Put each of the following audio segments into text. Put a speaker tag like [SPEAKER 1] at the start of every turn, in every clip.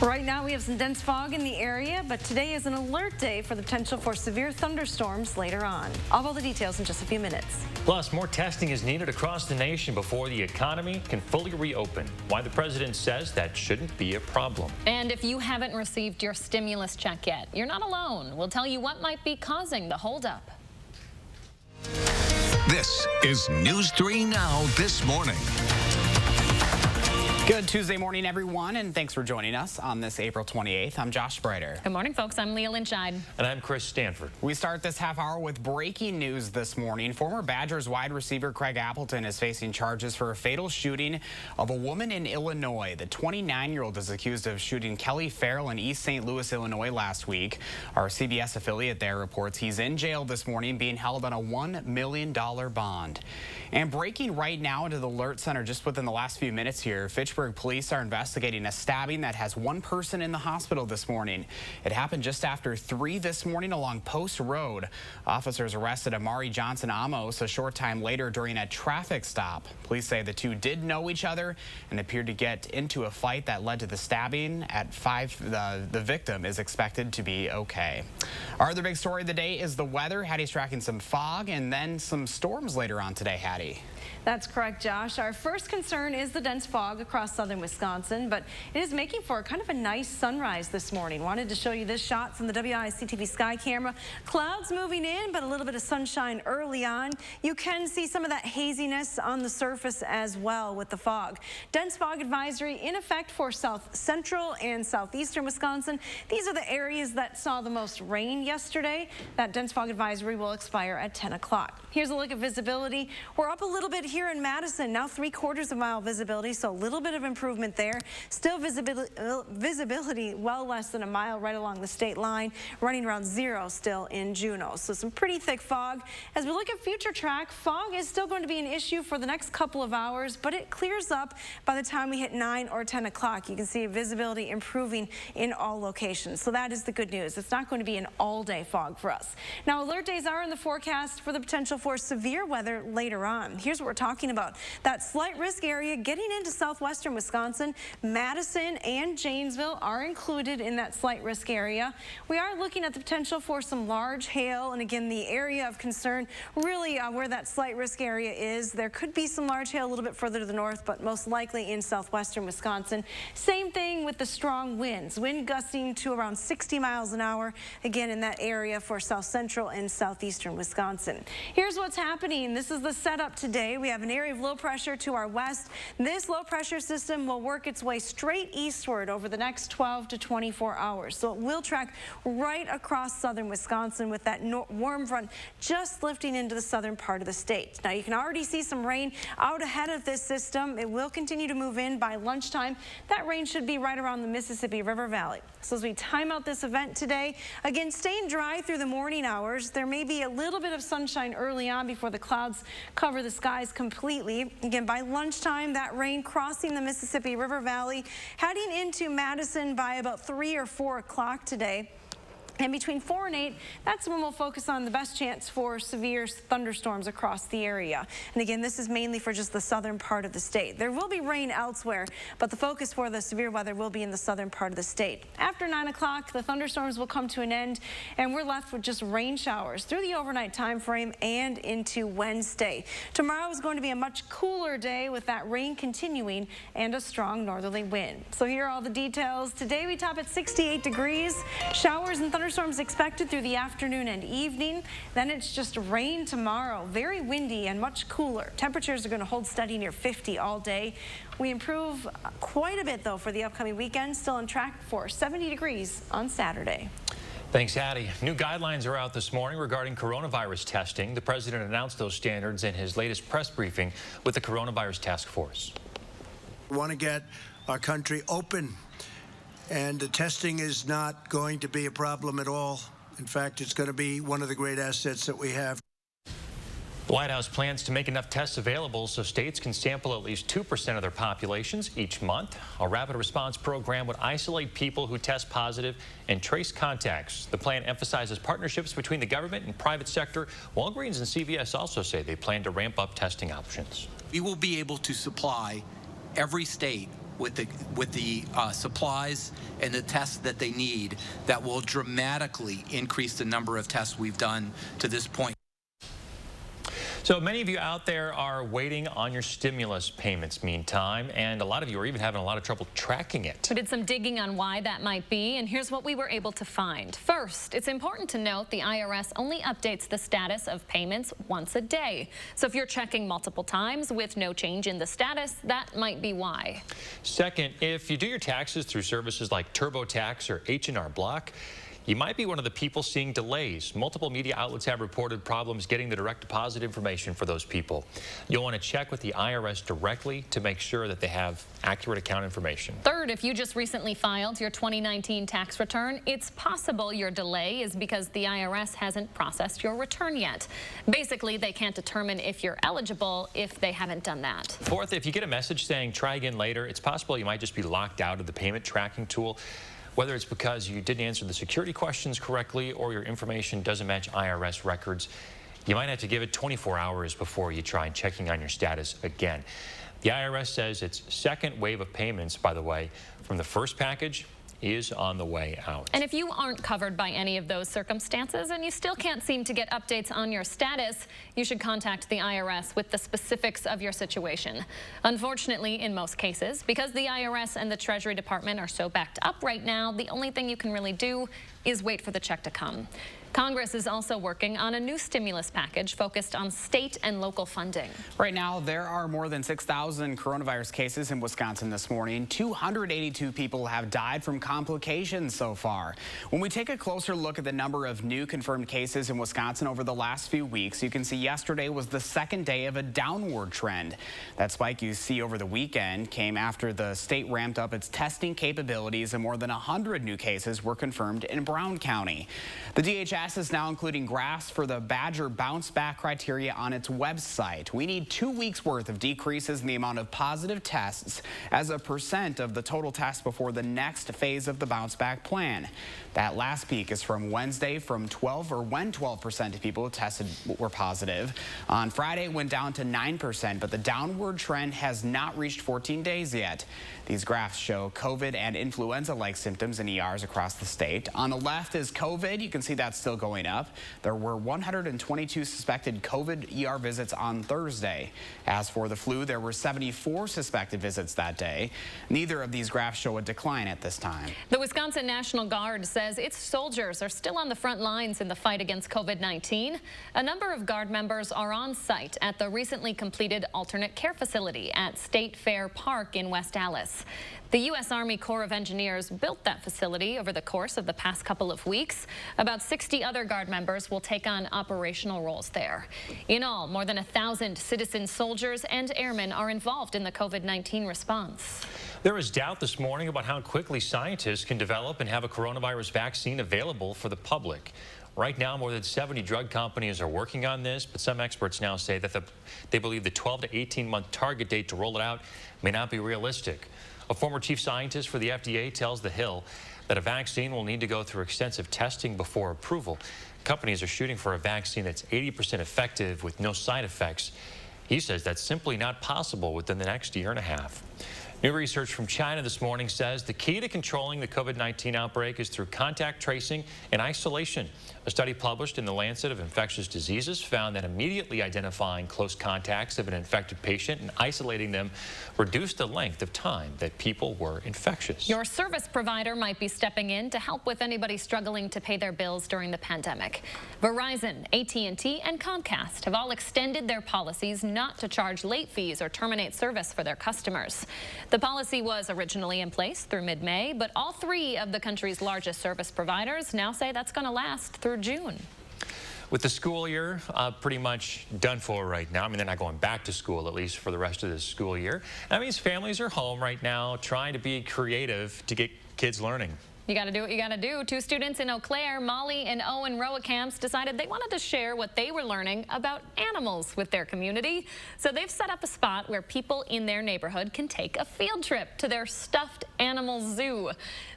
[SPEAKER 1] Right now we have some dense fog in the area, but today is an alert day for the potential for severe thunderstorms later on. I'll have all the details in just a few minutes.
[SPEAKER 2] Plus, more testing is needed across the nation before the economy can fully reopen. Why the president says that shouldn't be a problem.
[SPEAKER 3] And if you haven't received your stimulus check yet, you're not alone. We'll tell you what might be causing the holdup.
[SPEAKER 4] This is News 3 Now this morning.
[SPEAKER 5] Good Tuesday morning, everyone, and thanks for joining us on this April 28th. I'm Josh Spreiter.
[SPEAKER 3] Good morning, folks. I'm Leah Lynchide.
[SPEAKER 2] And I'm Chris Stanford.
[SPEAKER 5] We start this half hour with breaking news this morning. Former Badgers wide receiver Craig Appleton is facing charges for a fatal shooting of a woman in Illinois. The 29-year-old is accused of shooting Kelly Farrell in East St. Louis, Illinois last week. Our CBS affiliate there reports he's in jail this morning being held on a $1 million bond. And breaking right now into the alert center just within the last few minutes here, Fitchburg police are investigating a stabbing that has one person in the hospital this morning. It happened just after 3 this morning along Post Road. Officers arrested Amari Johnson Amos a short time later during a traffic stop. Police say the two did know each other and appeared to get into a fight that led to the stabbing. At 5, the victim is expected to be okay. Our other big story of the day is the weather. Hattie's tracking some fog and then some storms later on today, Hattie.
[SPEAKER 1] That's correct, Josh. Our first concern is the dense fog across southern Wisconsin, but it is making for kind of a nice sunrise this morning. Wanted to show you this shot from the WICTV sky camera. Clouds moving in, but a little bit of sunshine early on. You can see some of that haziness on the surface as well with the fog. Dense fog advisory in effect for south central and southeastern Wisconsin. These are the areas that saw the most rain yesterday. That dense fog advisory will expire at 10 o'clock. Here's a look at visibility. We're up a little bit here in Madison, now 3/4 mile visibility, so a little bit of improvement there. Still visibility well less than a mile right along the state line, running around 0 still in Juneau. So some pretty thick fog. As we look at future track, fog is still going to be an issue for the next couple of hours, but it clears up by the time we hit 9 or 10 o'clock. You can see visibility improving in all locations. So that is the good news. It's not going to be an all-day fog for us. Now, alert days are in the forecast for the potential for severe weather later on. Here's what we're talking about. That slight risk area getting into southwestern Wisconsin. Madison and Janesville are included in that slight risk area. We are looking at the potential for some large hail, and again, the area of concern really where that slight risk area is. There could be some large hail a little bit further to the north, but most likely in southwestern Wisconsin. Same thing with the strong winds. Wind gusting to around 60 miles an hour, again in that area for south central and southeastern Wisconsin. Here's what's happening. This is the setup today. We have an area of low pressure to our west. This low pressure system will work its way straight eastward over the next 12 to 24 hours. So it will track right across southern Wisconsin with that warm front just lifting into the southern part of the state. Now you can already see some rain out ahead of this system. It will continue to move in by lunchtime. That rain should be right around the Mississippi River Valley. So as we time out this event today, again, staying dry through the morning hours. There may be a little bit of sunshine early on before the clouds cover the skies completely. Again, by lunchtime, that rain crossing the Mississippi River Valley, heading into Madison by about 3 or 4 o'clock today. And between 4 and 8, that's when we'll focus on the best chance for severe thunderstorms across the area. And again, this is mainly for just the southern part of the state. There will be rain elsewhere, but the focus for the severe weather will be in the southern part of the state. After 9 o'clock, the thunderstorms will come to an end, and we're left with just rain showers through the overnight time frame and into Wednesday. Tomorrow is going to be a much cooler day with that rain continuing and a strong northerly wind. So here are all the details. Today we top at 68 degrees. Showers and thunderstorms expected through the afternoon and evening. Then it's just rain tomorrow. Very windy and much cooler. Temperatures are going to hold steady near 50 all day. We improve quite a bit, though, for the upcoming weekend. Still on track for 70 degrees on Saturday.
[SPEAKER 2] Thanks, Hattie. New guidelines are out this morning regarding coronavirus testing. The president announced those standards in his latest press briefing with the Coronavirus Task Force.
[SPEAKER 6] We want to get our country open, and the testing is not going to be a problem at all. In fact, it's going to be one of the great assets that we have.
[SPEAKER 2] The White House plans to make enough tests available so states can sample at least 2% of their populations each month. A rapid response program would isolate people who test positive and trace contacts. The plan emphasizes partnerships between the government and private sector. Walgreens and CVS also say they plan to ramp up testing options.
[SPEAKER 7] We will be able to supply every state with the supplies and the tests that they need that will dramatically increase the number of tests we've done to this point.
[SPEAKER 2] So many of you out there are waiting on your stimulus payments meantime, and a lot of you are even having a lot of trouble tracking it.
[SPEAKER 3] We did some digging on why that might be, and here's what we were able to find. First, it's important to note the IRS only updates the status of payments once a day. So if you're checking multiple times with no change in the status, that might be why.
[SPEAKER 2] Second, if you do your taxes through services like TurboTax or H&R Block, you might be one of the people seeing delays. Multiple media outlets have reported problems getting the direct deposit information for those people. You'll want to check with the IRS directly to make sure that they have accurate account information.
[SPEAKER 3] Third, if you just recently filed your 2019 tax return, it's possible your delay is because the IRS hasn't processed your return yet. Basically, they can't determine if you're eligible if they haven't done that.
[SPEAKER 2] Fourth, if you get a message saying try again later, it's possible you might just be locked out of the payment tracking tool. Whether it's because you didn't answer the security questions correctly or your information doesn't match IRS records, you might have to give it 24 hours before you try checking on your status again. The IRS says its second wave of payments, by the way, from the first package is on the way out.
[SPEAKER 3] And if you aren't covered by any of those circumstances and you still can't seem to get updates on your status, you should contact the IRS with the specifics of your situation. Unfortunately, in most cases, because the IRS and the Treasury Department are so backed up right now, the only thing you can really do is wait for the check to come. Congress is also working on a new stimulus package focused on state and local funding.
[SPEAKER 5] Right now, there are more than 6,000 coronavirus cases in Wisconsin this morning. 282 people have died from complications so far. When we take a closer look at the number of new confirmed cases in Wisconsin over the last few weeks, you can see yesterday was the second day of a downward trend. That spike you see over the weekend came after the state ramped up its testing capabilities and more than 100 new cases were confirmed in Brown County. The DHS is now including graphs for the Badger bounce back criteria on its website. We need 2 weeks worth of decreases in the amount of positive tests as a percent of the total tests before the next phase of the bounce back plan. That last peak is from Wednesday when 12% of people tested were positive. On Friday it went down to 9%, but the downward trend has not reached 14 days yet. These graphs show COVID and influenza-like symptoms in ERs across the state. On the left is COVID. You can see that's still going up. There were 122 suspected COVID ER visits on Thursday. As for the flu, there were 74 suspected visits that day. Neither of these graphs show a decline at this time.
[SPEAKER 3] The Wisconsin National Guard says its soldiers are still on the front lines in the fight against COVID-19. A number of Guard members are on site at the recently completed alternate care facility at State Fair Park in West Allis. The U.S. Army Corps of Engineers built that facility over the course of the past couple of weeks. About 60 other Guard members will take on operational roles there. In all, more than 1,000 citizen soldiers and airmen are involved in the COVID-19 response.
[SPEAKER 2] There is doubt this morning about how quickly scientists can develop and have a coronavirus vaccine available for the public. Right now, more than 70 drug companies are working on this, but some experts now say that they believe the 12 to 18-month target date to roll it out may not be realistic. A former chief scientist for the FDA tells The Hill that a vaccine will need to go through extensive testing before approval. Companies are shooting for a vaccine that's 80% effective with no side effects. He says that's simply not possible within the next year and a half. New research from China this morning says the key to controlling the COVID-19 outbreak is through contact tracing and isolation. A study published in the Lancet of Infectious Diseases found that immediately identifying close contacts of an infected patient and isolating them reduced the length of time that people were infectious.
[SPEAKER 3] Your service provider might be stepping in to help with anybody struggling to pay their bills during the pandemic. Verizon, AT&T, and Comcast have all extended their policies not to charge late fees or terminate service for their customers. The policy was originally in place through mid-May, but all three of the country's largest service providers now say that's going to last through June.
[SPEAKER 2] With the school year pretty much done for right now, I mean, they're not going back to school, at least for the rest of this school year. That means families are home right now trying to be creative to get kids learning.
[SPEAKER 3] You got to do what you got to do. Two students in Eau Claire, Molly and Owen Roa Camps, decided they wanted to share what they were learning about animals with their community. So they've set up a spot where people in their neighborhood can take a field trip to their stuffed animal zoo.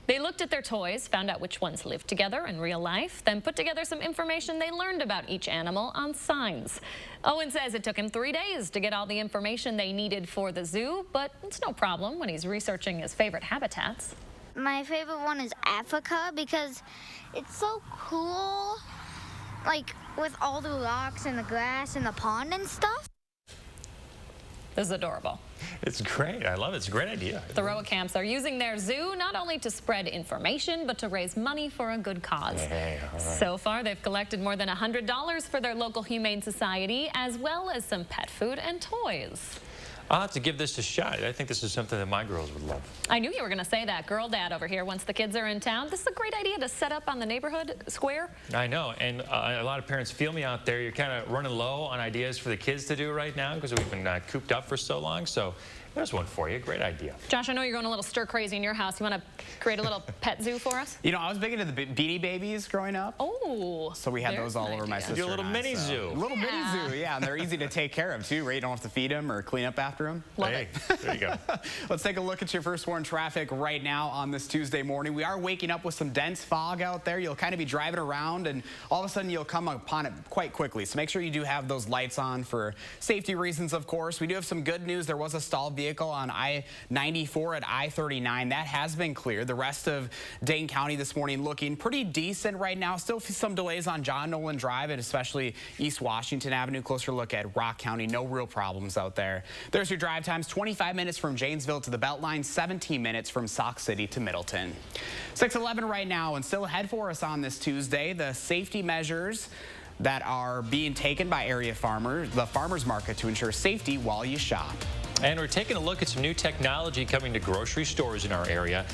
[SPEAKER 3] They looked at their toys, found out which ones lived together in real life, then put together some information they learned about each animal on signs. Owen says it took him 3 days to get all the information they needed for the zoo, but it's no problem when he's researching his favorite habitats.
[SPEAKER 8] My favorite one is Africa because it's so cool, like with all the rocks and the grass and the pond and stuff.
[SPEAKER 3] This is adorable.
[SPEAKER 2] It's great. I love it. It's a great idea.
[SPEAKER 3] The Roa Camps are using their zoo not only to spread information, but to raise money for a good cause.
[SPEAKER 2] Hey, all right.
[SPEAKER 3] So far, they've collected more than $100 for their local humane society, as well as some pet food and toys.
[SPEAKER 2] I'll have to give this a shot. I think this is something that my girls would love.
[SPEAKER 3] I knew you were going to say that. Girl dad over here, once the kids are in town. This is a great idea to set up on the neighborhood square.
[SPEAKER 2] I know, and a lot of parents feel me out there. You're kind of running low on ideas for the kids to do right now because we've been cooped up for so long. So there's one for you. Great idea.
[SPEAKER 3] Josh, I know you're going a little stir crazy in your house. You want to create a little pet zoo for us?
[SPEAKER 5] You know, I was big into the Beanie Babies growing up.
[SPEAKER 3] Oh.
[SPEAKER 5] So we had those all over my sister.
[SPEAKER 2] Do a little
[SPEAKER 5] and I,
[SPEAKER 2] mini
[SPEAKER 5] so.
[SPEAKER 2] zoo.
[SPEAKER 5] A little mini zoo, yeah. And they're easy to take care of, too, right? You don't have to feed them or clean up after them.
[SPEAKER 3] Love it.
[SPEAKER 2] There you go.
[SPEAKER 5] Let's take a look at your first warn traffic right now on this Tuesday morning. We are waking up with some dense fog out there. You'll kind of be driving around, and all of a sudden you'll come upon it quite quickly. So make sure you do have those lights on for safety reasons, of course. We do have some good news. There was a stalled vehicle on I-94 at I-39. That has been cleared. The rest of Dane County this morning looking pretty decent right now. Still some delays on John Nolan Drive and especially East Washington Avenue. Closer look at Rock County. No real problems out there. There's your drive times. 25 minutes from Janesville to the Beltline, 17 minutes from Sauk City to Middleton. 6:11 right now, and still ahead for us on this Tuesday, the safety measures that are being taken by area farmers, the farmers market, to ensure safety while you shop.
[SPEAKER 2] And we're taking a look at some new technology coming to grocery stores in our area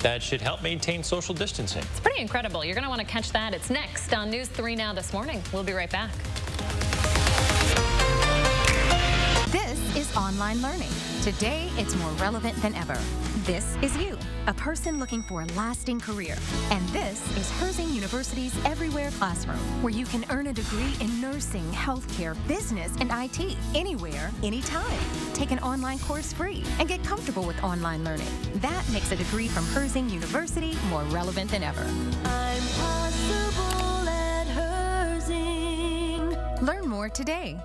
[SPEAKER 2] that should help maintain social distancing.
[SPEAKER 3] It's pretty incredible. You're going to want to catch that. It's next on News 3 Now this morning. We'll be right back.
[SPEAKER 9] This is online learning. Today, it's more relevant than ever. This is you, a person looking for a lasting career. And this is Herzing University's Everywhere Classroom, where you can earn a degree in nursing, healthcare, business, and IT, anywhere, anytime. Take an online course free and get comfortable with online learning. That makes a degree from Herzing University more relevant than ever. I'm possible at Herzing. Learn more today.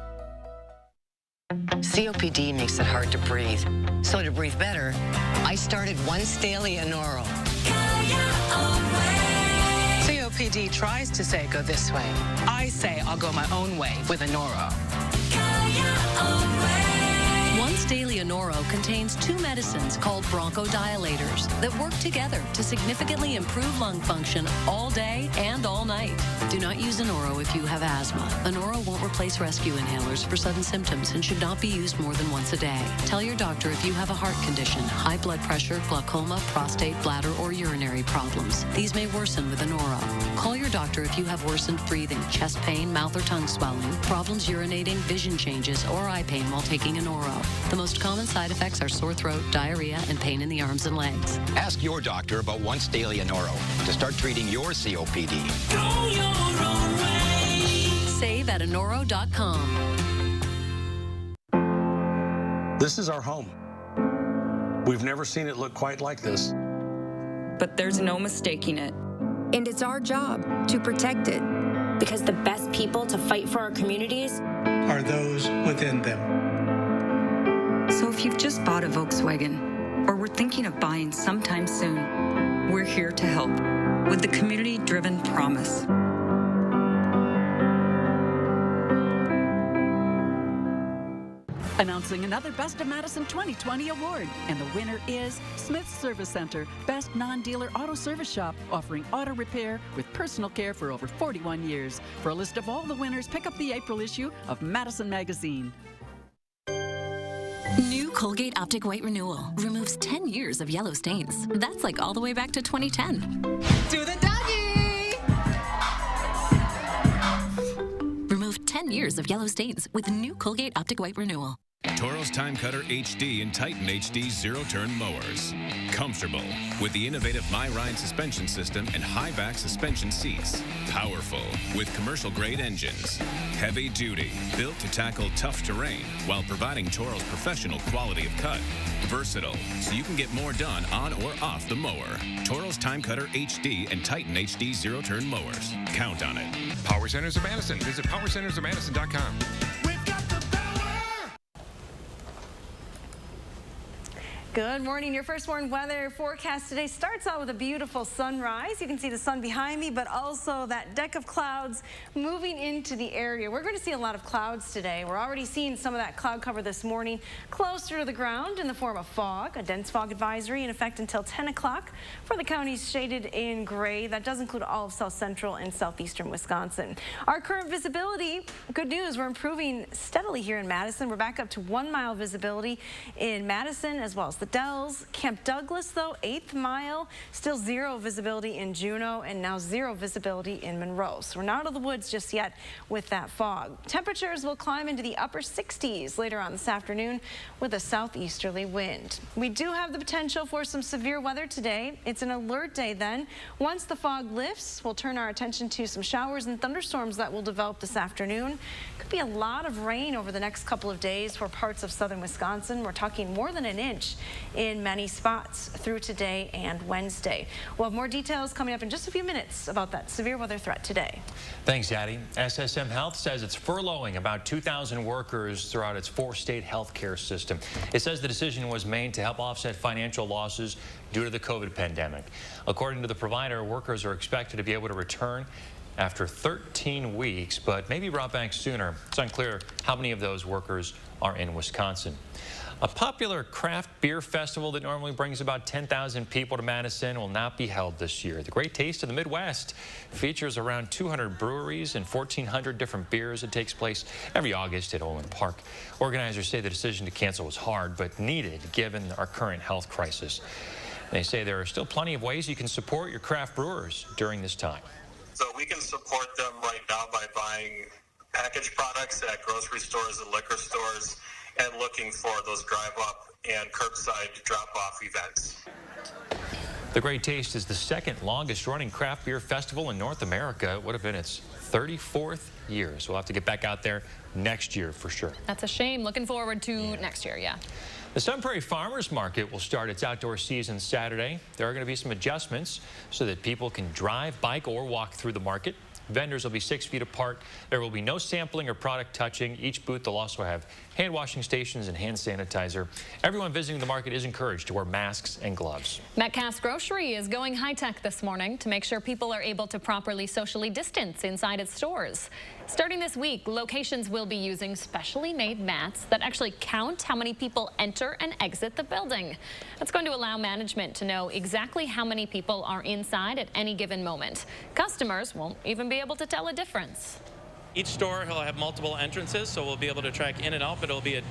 [SPEAKER 10] COPD makes it hard to breathe. So to breathe better, I started once daily Anoro. COPD tries to say go this way. I say I'll go my own way with Anoro. Once Daily Anoro contains 2 medicines called bronchodilators that work together to significantly improve lung function all day and all night. Do not use Anoro if you have asthma. Anoro won't replace rescue inhalers for sudden symptoms and should not be used more than once a day. Tell your doctor if you have a heart condition, high blood pressure, glaucoma, prostate, bladder, or urinary problems. These may worsen with Anoro. Call your doctor if you have worsened breathing, chest pain, mouth or tongue swelling, problems urinating, vision changes, or eye pain while taking Anoro. The most common side effects are sore throat, diarrhea, and pain in the arms and legs.
[SPEAKER 11] Ask your doctor about Once Daily Anoro to start treating your COPD.
[SPEAKER 10] Go your own way. Save at Anoro.com.
[SPEAKER 12] This is our home. We've never seen it look quite like this.
[SPEAKER 13] But there's no mistaking it.
[SPEAKER 14] And it's our job to protect it.
[SPEAKER 15] Because the best people to fight for our communities
[SPEAKER 16] are those within them.
[SPEAKER 13] So if you've just bought a Volkswagen or were thinking of buying sometime soon, we're here to help with the community-driven promise.
[SPEAKER 17] Announcing another Best of Madison 2020 award, and the winner is Smith's Service Center, best non-dealer auto service shop, offering auto repair with personal care for over 41 years. For a list of all the winners, pick up the April issue of Madison Magazine.
[SPEAKER 18] New Colgate Optic White Renewal removes 10 years of yellow stains. That's like all the way back to 2010.
[SPEAKER 19] Do the doggy!
[SPEAKER 18] Remove 10 years of yellow stains with new Colgate Optic White Renewal.
[SPEAKER 20] Toro's Time Cutter HD and Titan HD zero-turn mowers. Comfortable with the innovative MyRide suspension system and high-back suspension seats. Powerful with commercial-grade engines. Heavy-duty, built to tackle tough terrain while providing Toro's professional quality of cut. Versatile, so you can get more done on or off the mower. Toro's Time Cutter HD and Titan HD zero-turn mowers. Count on it.
[SPEAKER 21] Power Centers of Madison. Visit powercentersofmadison.com.
[SPEAKER 1] Good morning. Your first warned weather forecast today starts out with a beautiful sunrise. You can see the sun behind me, but also that deck of clouds moving into the area. We're going to see a lot of clouds today. We're already seeing some of that cloud cover this morning closer to the ground in the form of fog. A dense fog advisory in effect until 10 o'clock for the counties shaded in gray. That does include all of south central and southeastern Wisconsin. Our current visibility, good news, we're improving steadily here in Madison. We're back up to 1 mile visibility in Madison as well as the Dells. Camp Douglas, though, 8th mile, still 0 visibility in Juneau, and now 0 visibility in Monroe. So we're not out of the woods just yet with that fog. Temperatures will climb into the upper 60s later on this afternoon with a southeasterly wind. We do have the potential for some severe weather today. It's an alert day then. Once the fog lifts, we'll turn our attention to some showers and thunderstorms that will develop this afternoon. Could be a lot of rain over the next couple of days for parts of southern Wisconsin. We're talking more than an inch in many spots through today and Wednesday. We'll have more details coming up in just a few minutes about that severe weather threat today.
[SPEAKER 2] Thanks, Addie. SSM Health says it's furloughing about 2,000 workers throughout its 4-state health care system. It says the decision was made to help offset financial losses due to the COVID pandemic. According to the provider, workers are expected to be able to return after 13 weeks, but may be brought back sooner. It's unclear how many of those workers are in Wisconsin. A popular craft beer festival that normally brings about 10,000 people to Madison will not be held this year. The Great Taste of the Midwest features around 200 breweries and 1,400 different beers. It takes place every August at Olin Park. Organizers say the decision to cancel was hard but needed given our current health crisis. They say there are still plenty of ways you can support your craft brewers during this time.
[SPEAKER 22] So we can support them right now by buying packaged products at grocery stores and liquor stores and looking for those drive-up and curbside drop-off events.
[SPEAKER 2] The Great Taste is the second longest running craft beer festival in North America. It would have been its 34th year, so we'll have to get back out there next year for sure.
[SPEAKER 3] That's a shame. Looking forward to next year, yeah.
[SPEAKER 2] The Sun Prairie Farmers Market will start its outdoor season Saturday. There are going to be some adjustments so that people can drive, bike, or walk through the market. Vendors will be 6 feet apart. There will be no sampling or product touching. Each booth will also have hand washing stations and hand sanitizer. Everyone visiting the market is encouraged to wear masks and gloves.
[SPEAKER 3] Metcalf's Grocery is going high-tech this morning to make sure people are able to properly socially distance inside its stores. Starting this week, locations will be using specially made mats that actually count how many people enter and exit the building. That's going to allow management to know exactly how many people are inside at any given moment. Customers won't even be able to tell a difference.
[SPEAKER 23] Each store will have multiple entrances, so we'll be able to track in and out, but it'll be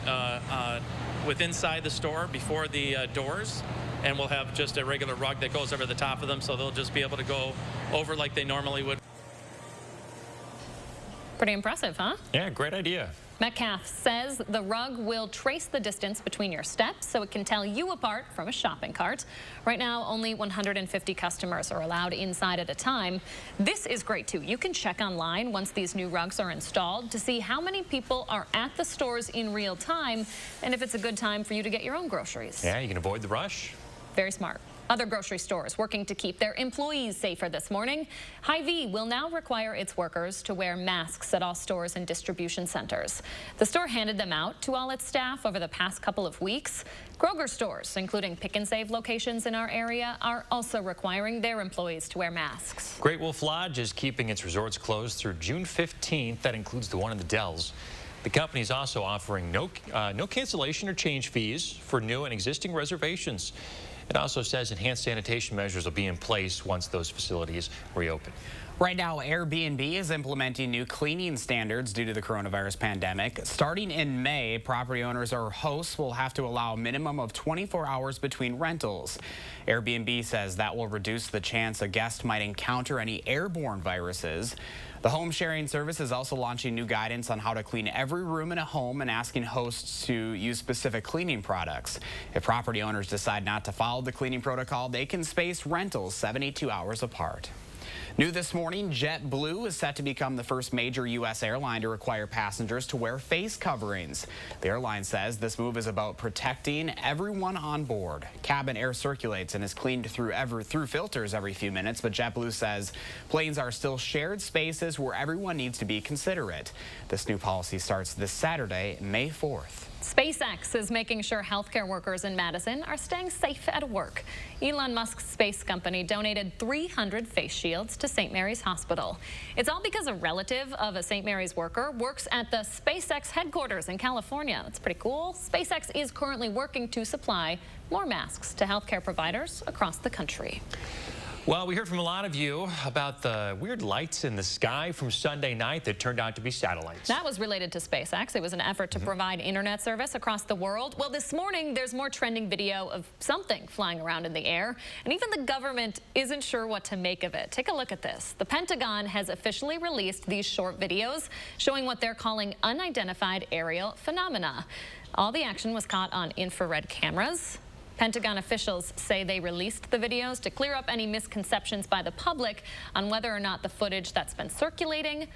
[SPEAKER 23] with inside the store before the doors, and we'll have just a regular rug that goes over the top of them, so they'll just be able to go over like they normally would.
[SPEAKER 3] Pretty impressive, huh?
[SPEAKER 2] Yeah, great idea.
[SPEAKER 3] Metcalf says the rug will trace the distance between your steps so it can tell you apart from a shopping cart. Right now, only 150 customers are allowed inside at a time. This is great, too. You can check online once these new rugs are installed to see how many people are at the stores in real time and if it's a good time for you to get your own groceries.
[SPEAKER 2] Yeah, you can avoid the rush.
[SPEAKER 3] Very smart. Other grocery stores working to keep their employees safer this morning. Hy-Vee will now require its workers to wear masks at all stores and distribution centers. The store handed them out to all its staff over the past couple of weeks. Kroger stores, including Pick and Save locations in our area, are also requiring their employees to wear masks.
[SPEAKER 2] Great Wolf Lodge is keeping its resorts closed through June 15th. That includes the one in the Dells. The company is also offering no cancellation or change fees for new and existing reservations. It also says enhanced sanitation measures will be in place once those facilities reopen.
[SPEAKER 5] Right now, Airbnb is implementing new cleaning standards due to the coronavirus pandemic. Starting in May, property owners or hosts will have to allow a minimum of 24 hours between rentals. Airbnb says that will reduce the chance a guest might encounter any airborne viruses. The home sharing service is also launching new guidance on how to clean every room in a home and asking hosts to use specific cleaning products. If property owners decide not to follow the cleaning protocol, they can space rentals 72 hours apart. New this morning, JetBlue is set to become the first major U.S. airline to require passengers to wear face coverings. The airline says this move is about protecting everyone on board. Cabin air circulates and is cleaned through filters every few minutes, but JetBlue says planes are still shared spaces where everyone needs to be considerate. This new policy starts this Saturday, May 4th.
[SPEAKER 3] SpaceX is making sure healthcare workers in Madison are staying safe at work. Elon Musk's space company donated 300 face shields to St. Mary's Hospital. It's all because a relative of a St. Mary's worker works at the SpaceX headquarters in California. That's pretty cool. SpaceX is currently working to supply more masks to healthcare providers across the country.
[SPEAKER 2] Well, we heard from a lot of you about the weird lights in the sky from Sunday night that turned out to be satellites.
[SPEAKER 3] That was related to SpaceX. It was an effort to provide internet service across the world. Well, this morning, there's more trending video of something flying around in the air, and even the government isn't sure what to make of it. Take a look at this. The Pentagon has officially released these short videos showing what they're calling unidentified aerial phenomena. All the action was caught on infrared cameras. Pentagon officials say they released the videos to clear up any misconceptions by the public on whether or not the footage that's been circulating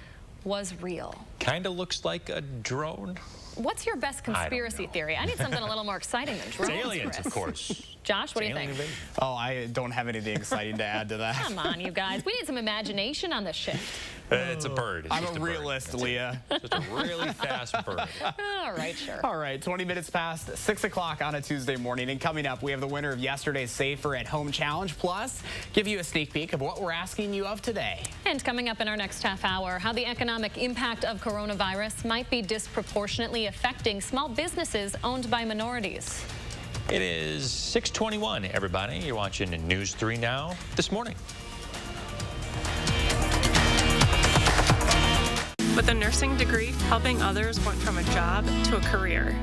[SPEAKER 3] was real.
[SPEAKER 2] Kind of looks like a drone.
[SPEAKER 3] What's your best conspiracy theory? I need something a little more exciting than drones.
[SPEAKER 2] It's aliens, of course.
[SPEAKER 3] Josh, what do you think?
[SPEAKER 5] Oh, I don't have anything exciting to add to that.
[SPEAKER 3] Come on, you guys. We need some imagination on this shift.
[SPEAKER 2] It's a bird.
[SPEAKER 5] I'm a realist, Leah.
[SPEAKER 2] Just a really fast bird.
[SPEAKER 3] All right, sure.
[SPEAKER 5] All right, 20 minutes past 6 o'clock on a Tuesday morning. And coming up, we have the winner of yesterday's Safer at Home Challenge. Plus, give you a sneak peek of what we're asking you of today.
[SPEAKER 3] And coming up in our next half hour, how the economic impact of coronavirus might be disproportionately affecting small businesses owned by minorities.
[SPEAKER 2] It is 6:21, everybody. You're watching News 3 Now this morning.
[SPEAKER 4] With a nursing degree, helping others went from a job to a career.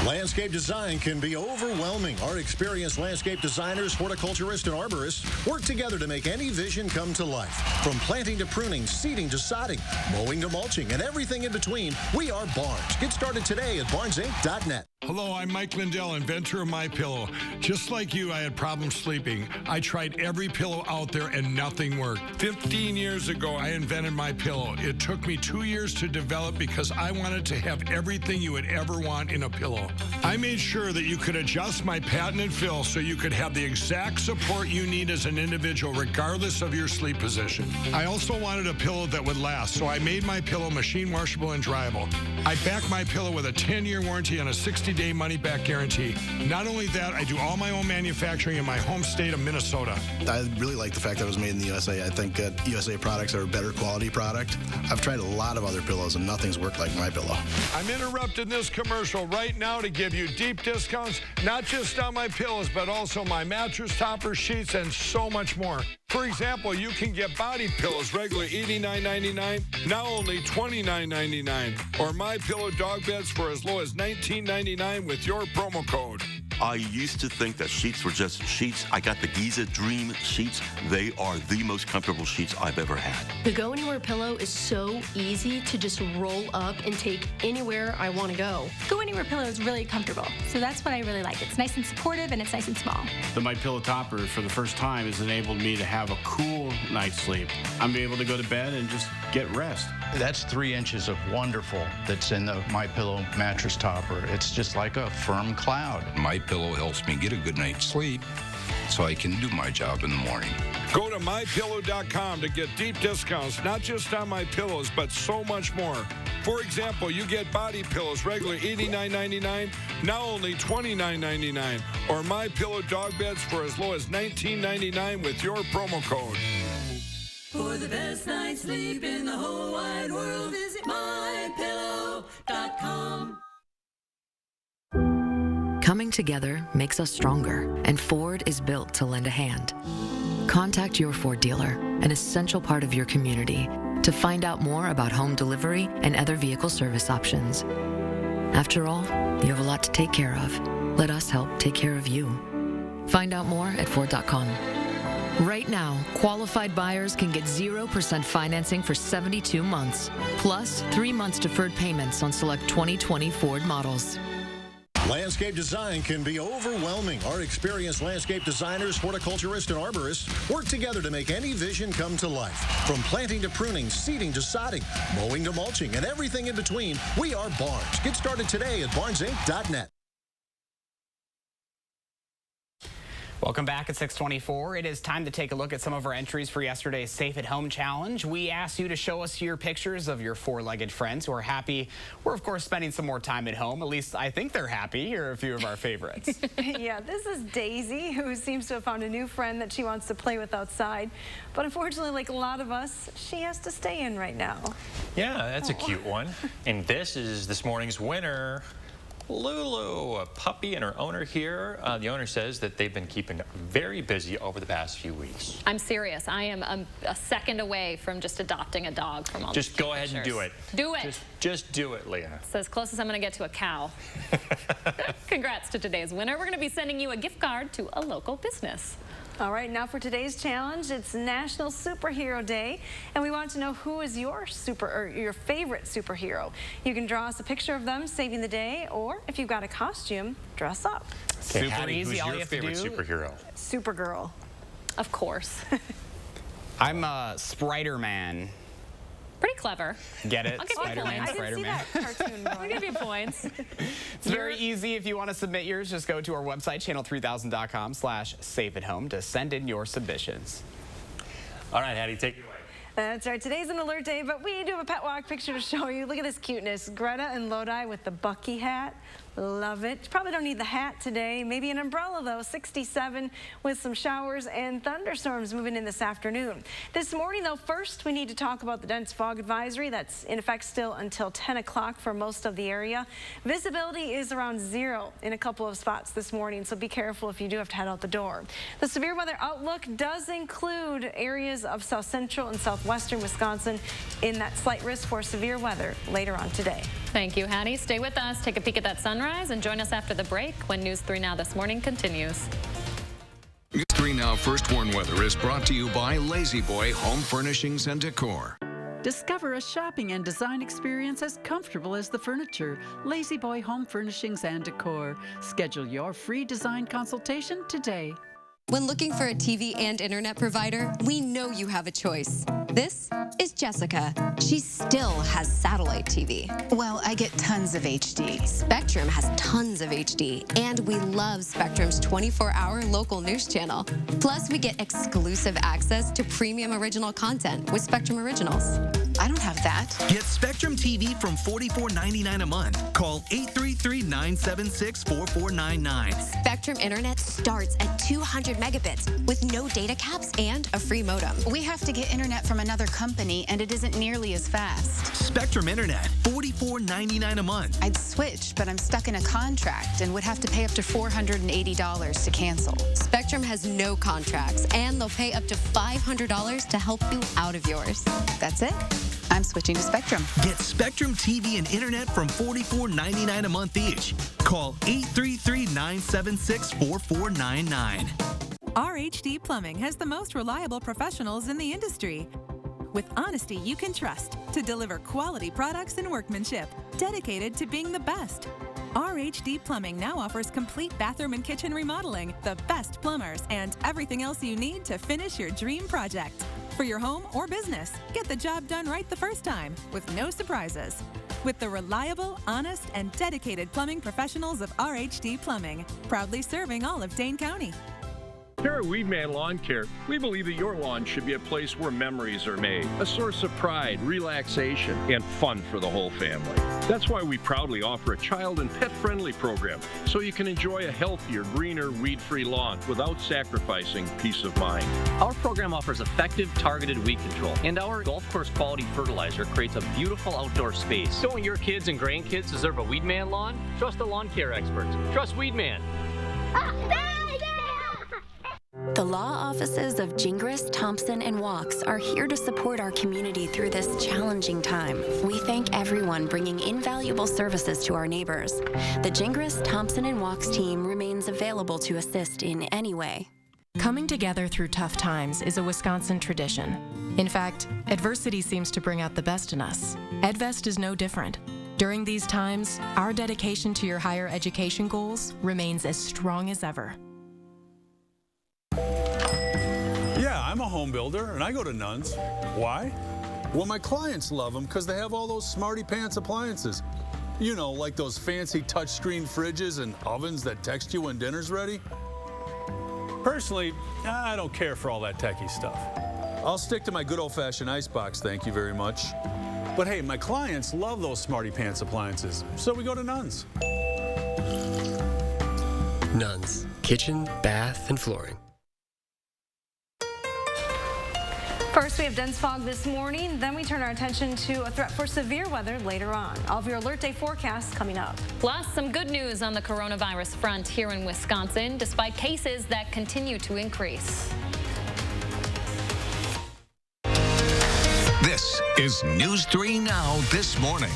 [SPEAKER 6] Landscape design can be overwhelming. Our experienced landscape designers, horticulturists, and arborists work together to make any vision come to life. From planting to pruning, seeding to sodding, mowing to mulching, and everything in between, we are Barnes. Get started today at barnesinc.net.
[SPEAKER 12] Hello, I'm Mike Lindell, inventor of MyPillow. Just like you, I had problems sleeping. I tried every pillow out there and nothing worked. 15 years ago, I invented MyPillow. It took me 2 years to develop because I wanted to have everything you would ever want in a pillow. I made sure that you could adjust my patented fill so you could have the exact support you need as an individual, regardless of your sleep position. I also wanted a pillow that would last, so I made MyPillow machine washable and dryable. I back MyPillow with a 10-year warranty and a 60-day money-back guarantee. Not only that, I do all my own manufacturing in my home state of Minnesota.
[SPEAKER 7] I really like the fact that it was made in the USA. I think that USA products are a better quality product. I've tried a lot of other pillows and nothing's worked like MyPillow.
[SPEAKER 12] I'm interrupting this commercial right now to give you deep discounts, not just on my pillows, but also my mattress toppers, sheets, and so much more. For example, you can get body pillows regularly $89.99, now only $29.99, or MyPillow dog beds for as low as $19.99 with your promo code.
[SPEAKER 24] I used to think that sheets were just sheets. I got the Giza Dream sheets. They are the most comfortable sheets I've ever had.
[SPEAKER 25] The Go Anywhere pillow is so easy to just roll up and take anywhere I want to go.
[SPEAKER 26] Go Anywhere pillow is really comfortable, so that's what I really like. It's nice and supportive and it's nice and small.
[SPEAKER 27] The MyPillow topper, for the first time, has enabled me to have a cool night's sleep. I'm able to go to bed and just get rest.
[SPEAKER 28] That's 3 inches of wonderful that's in the MyPillow mattress topper. It's just like a firm cloud.
[SPEAKER 29] MyPillow helps me get a good night's sleep so I can do my job in the morning.
[SPEAKER 12] Go to MyPillow.com to get deep discounts, not just on my pillows, but so much more. For example, you get body pillows regularly $89.99, now only $29.99, or MyPillow dog beds for as low as $19.99 with your promo code.
[SPEAKER 19] For the best night's sleep in the whole wide world, visit MyPillow.com.
[SPEAKER 10] Coming together makes us stronger, and Ford is built to lend a hand. Contact your Ford dealer.
[SPEAKER 8] an essential part of your community, to find out more about home delivery and other vehicle service options. After all, you have a lot to take care of. Let us help take care of you. Find out more at Ford.com. Right now, qualified buyers can get 0% financing for 72 months, plus 3 months deferred payments on select 2020 Ford models.
[SPEAKER 6] Landscape design can be overwhelming. Our experienced landscape designers, horticulturists, and arborists work together to make any vision come to life. From planting to pruning, seeding to sodding, mowing to mulching, and everything in between, we are Barnes. Get started today at barnesinc.net.
[SPEAKER 5] Welcome back at 6:24. It is time to take a look at some of our entries for yesterday's Safe at Home Challenge. We asked you to show us your pictures of your four-legged friends who are happy. We're, of course, spending some more time at home. At least I think they're happy. Here are a few of our favorites.
[SPEAKER 1] Yeah, this is Daisy, who seems to have found a new friend that she wants to play with outside. But unfortunately, like a lot of us, she has to stay in right now.
[SPEAKER 2] Yeah, that's a cute one. And this is this morning's winner, Lulu, a puppy and her owner here. The owner says that they've been keeping very busy over the past few weeks.
[SPEAKER 3] I'm serious. I am a second away from just adopting a dog from all
[SPEAKER 2] Just go ahead and do it.
[SPEAKER 3] Do it.
[SPEAKER 2] Just do it, Leah.
[SPEAKER 3] It's as close as I'm going to get to a cow. Congrats to today's winner. We're going to be sending you a gift card to a local business.
[SPEAKER 1] All right, now for today's challenge, it's National Superhero Day, and we want to know who is your favorite superhero. You can draw us a picture of them saving the day, or if you've got a costume, dress up.
[SPEAKER 2] Okay,
[SPEAKER 5] Super
[SPEAKER 2] Hattie,
[SPEAKER 5] easy.
[SPEAKER 2] who's
[SPEAKER 5] All
[SPEAKER 2] your
[SPEAKER 5] you have to
[SPEAKER 2] favorite
[SPEAKER 5] do,
[SPEAKER 2] superhero?
[SPEAKER 1] Supergirl.
[SPEAKER 3] Of course.
[SPEAKER 5] I'm Spider-Man.
[SPEAKER 3] Pretty clever.
[SPEAKER 5] Get it?
[SPEAKER 3] I'll give you
[SPEAKER 5] Spider-Man,
[SPEAKER 3] points.
[SPEAKER 5] Spider-Man.
[SPEAKER 1] Cartoon.
[SPEAKER 3] I'll give you points.
[SPEAKER 5] It's very easy. If you want to submit yours, just go to our website, channel3000.com/safeathome to send in your submissions.
[SPEAKER 2] All right, Hattie, take it away.
[SPEAKER 1] That's right. Today's an alert day, but we do have a pet walk picture to show you. Look at this cuteness. Greta and Lodi with the Bucky hat. Love it. Probably don't need the hat today. Maybe an umbrella, though. 67 with some showers and thunderstorms moving in this afternoon. This morning, though, first we need to talk about the dense fog advisory. That's in effect still until 10 o'clock for most of the area. Visibility is around 0 in a couple of spots this morning, so be careful if you do have to head out the door. The severe weather outlook does include areas of south central and southwestern Wisconsin in that slight risk for severe weather later on today.
[SPEAKER 3] Thank you, Hattie. Stay with us. Take a peek at that sunrise and join us after the break when News 3 Now This Morning continues.
[SPEAKER 9] News 3 Now First Warn Weather is brought to you by Lazy Boy Home Furnishings and Decor.
[SPEAKER 11] Discover a shopping and design experience as comfortable as the furniture. Lazy Boy Home Furnishings and Decor. Schedule your free design consultation today.
[SPEAKER 13] When looking for a TV and internet provider, we know you have a choice. This is Jessica. She still has satellite TV.
[SPEAKER 14] Well, I get tons of HD.
[SPEAKER 13] Spectrum has tons of HD, and we love Spectrum's 24-hour local news channel. Plus, we get exclusive access to premium original content with Spectrum Originals.
[SPEAKER 14] I don't have that.
[SPEAKER 15] Get Spectrum TV from $44.99 a month. Call 833-976-4499.
[SPEAKER 13] Spectrum Internet starts at 200 megabits with no data caps and a free modem.
[SPEAKER 14] We have to get internet from another company, and it isn't nearly as fast.
[SPEAKER 15] Spectrum Internet, $44.99 a month.
[SPEAKER 14] I'd switch, but I'm stuck in a contract and would have to pay up to $480 to cancel.
[SPEAKER 13] Spectrum has no contracts, and they'll pay up to $500 to help you out of yours.
[SPEAKER 14] That's it. I'm switching to Spectrum.
[SPEAKER 15] Get Spectrum TV and internet from $44.99 a month each. Call 833-976-4499.
[SPEAKER 16] RHD Plumbing has the most reliable professionals in the industry. With honesty you can trust to deliver quality products and workmanship, dedicated to being the best. RHD Plumbing now offers complete bathroom and kitchen remodeling, the best plumbers, and everything else you need to finish your dream project. For your home or business, get the job done right the first time with no surprises. With the reliable, honest, and dedicated plumbing professionals of RHD Plumbing, proudly serving all of Dane County.
[SPEAKER 17] Here at Weedman Lawn Care, we believe that your lawn should be a place where memories are made, a source of pride, relaxation, and fun for the whole family. That's why we proudly offer a child and pet-friendly program, so you can enjoy a healthier, greener, weed-free lawn without sacrificing peace of mind.
[SPEAKER 18] Our program offers effective, targeted weed control, and our golf course quality fertilizer creates a beautiful outdoor space. Don't your kids and grandkids deserve a Weedman lawn? Trust the lawn care experts. Trust Weedman.
[SPEAKER 4] The law offices of Gingras, Thompson, and Walks are here to support our community through this challenging time. We thank everyone bringing invaluable services to our neighbors. The Gingras, Thompson, and Walks team remains available to assist in any way.
[SPEAKER 7] Coming together through tough times is a Wisconsin tradition. In fact, adversity seems to bring out the best in us. EdVest is no different. During these times, our dedication to your higher education goals remains as strong as ever.
[SPEAKER 20] Yeah, I'm a home builder, and I go to Nuns. Why? Well, my clients love them because they have all those smarty pants appliances. You know, like those fancy touchscreen fridges and ovens that text you when dinner's ready. Personally, I don't care for all that techie stuff. I'll stick to my good old-fashioned icebox, thank you very much. But hey, my clients love those smarty pants appliances, so we go to Nuns.
[SPEAKER 21] Nuns, kitchen, bath, and flooring.
[SPEAKER 1] First, we have dense fog this morning. Then we turn our attention to a threat for severe weather later on. All of your alert day forecasts coming up.
[SPEAKER 3] Plus, some good news on the coronavirus front here in Wisconsin, despite cases that continue to increase.
[SPEAKER 9] This is News 3 Now This Morning.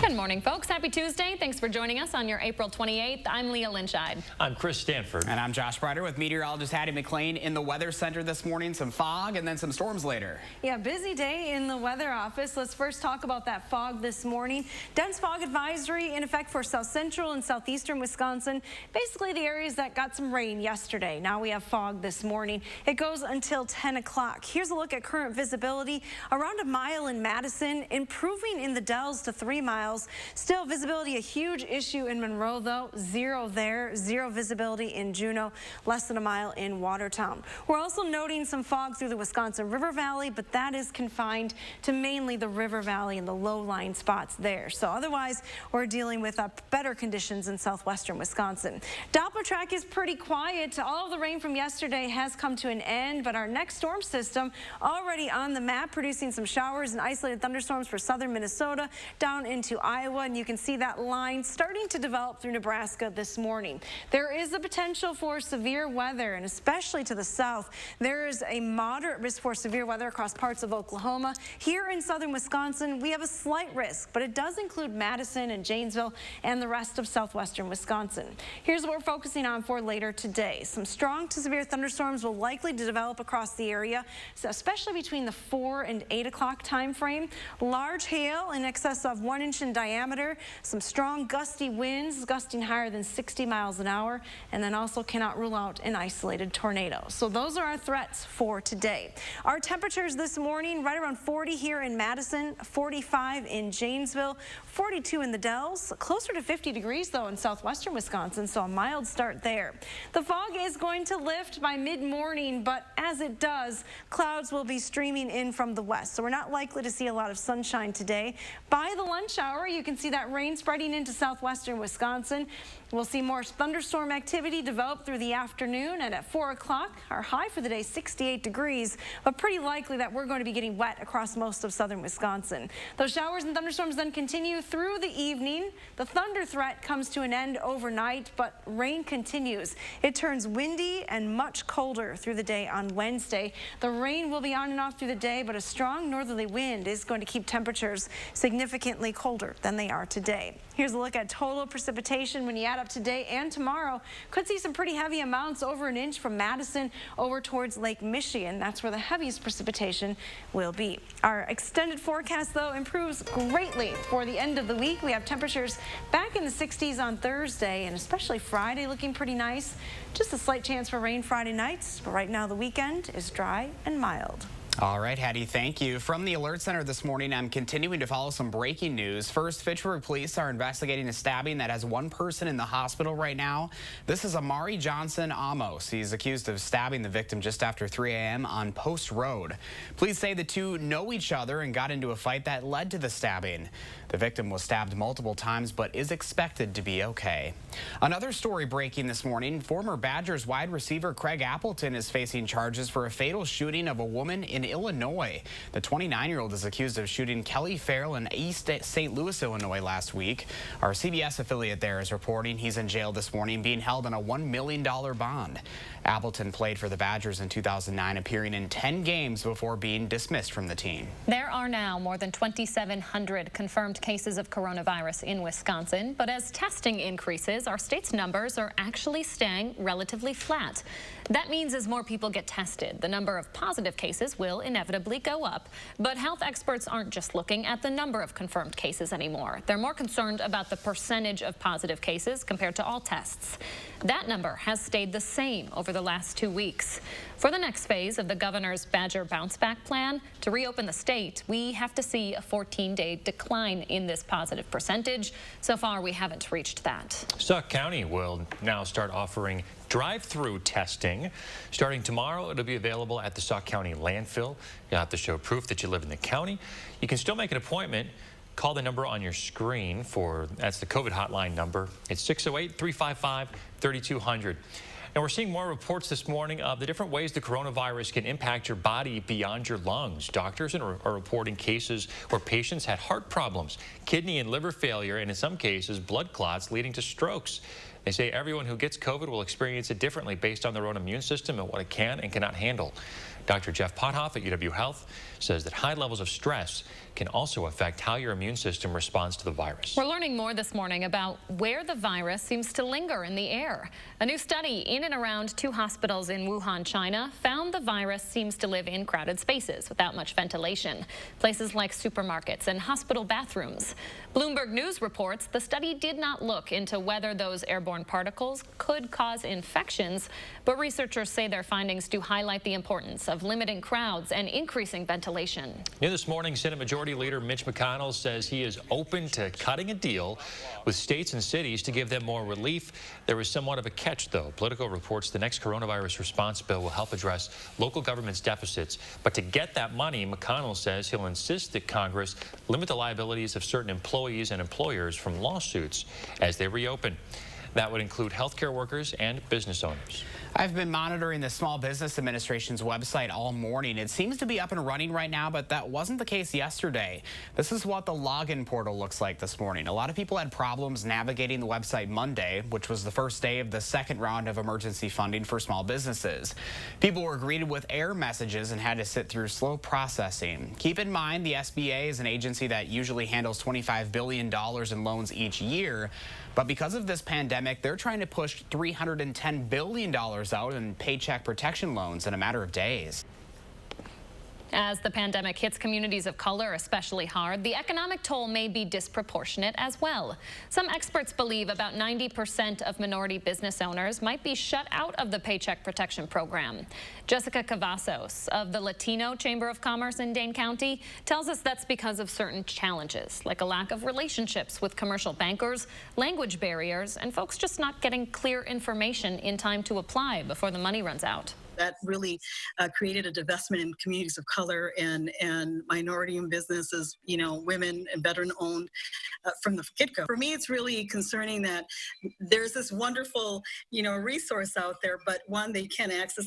[SPEAKER 3] Good morning, folks. Happy Tuesday. Thanks for joining us on your April 28th. I'm Leah Lynchide.
[SPEAKER 2] I'm Chris Stanford.
[SPEAKER 5] And I'm Josh Brider with meteorologist Hattie McLean in the Weather Center this morning. Some fog and then some storms later.
[SPEAKER 1] Yeah, busy day in the weather office. Let's first talk about that fog this morning. Dense fog advisory in effect for south central and southeastern Wisconsin. Basically the areas that got some rain yesterday. Now we have fog this morning. It goes until 10 o'clock. Here's a look at current visibility. Around a mile in Madison, improving in the Dells to 3 miles. Still visibility a huge issue in Monroe though. 0 there, 0 visibility in Juneau, less than a mile in Watertown. We're also noting some fog through the Wisconsin River Valley, but that is confined to mainly the River Valley and the low-lying spots there. So otherwise, we're dealing with better conditions in southwestern Wisconsin. Doppler track is pretty quiet. All of the rain from yesterday has come to an end, but our next storm system already on the map, producing some showers and isolated thunderstorms for southern Minnesota down into Iowa, and you can see that line starting to develop through Nebraska this morning. There is a potential for severe weather, and especially to the south, there is a moderate risk for severe weather across parts of Oklahoma. Here in southern Wisconsin, we have a slight risk, but it does include Madison and Janesville and the rest of southwestern Wisconsin. Here's what we're focusing on for later today. Some strong to severe thunderstorms will likely develop across the area, so especially between the 4 and 8 o'clock time frame. Large hail in excess of 1 inch in diameter, some strong gusty winds gusting higher than 60 miles an hour, and then also cannot rule out an isolated tornado. So those are our threats for today. Our temperatures this morning right around 40 here in Madison, 45 in Janesville, 42 in the Dells, closer to 50 degrees though in southwestern Wisconsin, so a mild start there. The fog is going to lift by mid-morning, but as it does, clouds will be streaming in from the west, so we're not likely to see a lot of sunshine today. By the lunch hour, you can see that rain spreading into southwestern Wisconsin. We'll see more thunderstorm activity develop through the afternoon, and at 4 o'clock, our high for the day 68 degrees, but pretty likely that we're going to be getting wet across most of southern Wisconsin. Those showers and thunderstorms then continue through the evening. The thunder threat comes to an end overnight, but rain continues. It turns windy and much colder through the day on Wednesday. The rain will be on and off through the day, but a strong northerly wind is going to keep temperatures significantly colder than they are today. Here's a look at total precipitation when you add up today and tomorrow. Could see some pretty heavy amounts, over an inch from Madison over towards Lake Michigan. That's where the heaviest precipitation will be. Our extended forecast, though, improves greatly for the end of the week. We have temperatures back in the 60s on Thursday, and especially Friday looking pretty nice. Just a slight chance for rain Friday nights, but right now the weekend is dry and mild.
[SPEAKER 5] All right, Hattie, thank you. From the Alert Center this morning, I'm continuing to follow some breaking news. First, Fitchburg police are investigating a stabbing that has one person in the hospital right now. This is Amari Johnson Amos. He's accused of stabbing the victim just after 3 a.m. on Post Road. Police say the two know each other and got into a fight that led to the stabbing. The victim was stabbed multiple times but is expected to be okay. Another story breaking this morning. Former Badgers wide receiver Craig Appleton is facing charges for a fatal shooting of a woman in in Illinois. The 29-year-old is accused of shooting Kelly Farrell in East St. Louis, Illinois last week. Our CBS affiliate there is reporting he's in jail this morning, being held on a $1 million bond. Appleton played for the Badgers in 2009, appearing in 10 games before being dismissed from the team.
[SPEAKER 3] There are now more than 2,700 confirmed cases of coronavirus in Wisconsin, but as testing increases, our state's numbers are actually staying relatively flat. That means as more people get tested, the number of positive cases will inevitably go up. But health experts aren't just looking at the number of confirmed cases anymore. They're more concerned about the percentage of positive cases compared to all tests. That number has stayed the same over the last 2 weeks. For the next phase of the governor's Badger Bounce Back plan to reopen the state, we have to see a 14-day decline in this positive percentage. So far, we haven't reached that.
[SPEAKER 2] Sauk County will now start offering drive-through testing. Starting tomorrow, it'll be available at the Sauk County landfill. You'll have to show proof that you live in the county. You can still make an appointment. Call the number on your screen that's the COVID hotline number. It's 608-355-3200. And we're seeing more reports this morning of the different ways the coronavirus can impact your body beyond your lungs. Doctors are reporting cases where patients had heart problems, kidney and liver failure, and in some cases, blood clots leading to strokes. They say everyone who gets COVID will experience it differently based on their own immune system and what it can and cannot handle. Dr. Jeff Pothoff at UW Health says that high levels of stress can also affect how your immune system responds to the virus.
[SPEAKER 3] We're learning more this morning about where the virus seems to linger in the air. A new study in and around 2 hospitals in Wuhan, China, found the virus seems to live in crowded spaces without much ventilation, places like supermarkets and hospital bathrooms. Bloomberg News reports the study did not look into whether those airborne particles could cause infections, but researchers say their findings do highlight the importance of limiting crowds and increasing ventilation.
[SPEAKER 2] New this morning, Senate Majority Leader Mitch McConnell says he is open to cutting a deal with states and cities to give them more relief. There is somewhat of a catch, though. Politico reports the next coronavirus response bill will help address local government's deficits. But to get that money, McConnell says he'll insist that Congress limit the liabilities of certain employees and employers from lawsuits as they reopen. That would include healthcare workers and business owners.
[SPEAKER 5] I've been monitoring the Small Business Administration's website all morning. It seems to be up and running right now, but that wasn't the case yesterday. This is what the login portal looks like this morning. A lot of people had problems navigating the website Monday, which was the first day of the second round of emergency funding for small businesses. People were greeted with error messages and had to sit through slow processing. Keep in mind, the SBA is an agency that usually handles $25 billion in loans each year. But because of this pandemic, they're trying to push $310 billion out in paycheck protection loans in a matter of days.
[SPEAKER 3] As the pandemic hits communities of color especially hard, the economic toll may be disproportionate as well. Some experts believe about 90% of minority business owners might be shut out of the Paycheck Protection Program. Jessica Cavazos of the Latino Chamber of Commerce in Dane County tells us that's because of certain challenges, like a lack of relationships with commercial bankers, language barriers, and folks just not getting clear information in time to apply before the money runs out.
[SPEAKER 12] That really created a divestment in communities of color and minority-owned businesses, you know, women and veteran-owned from the get-go. For me, it's really concerning that there's this wonderful, you know, resource out there, but one they can't access.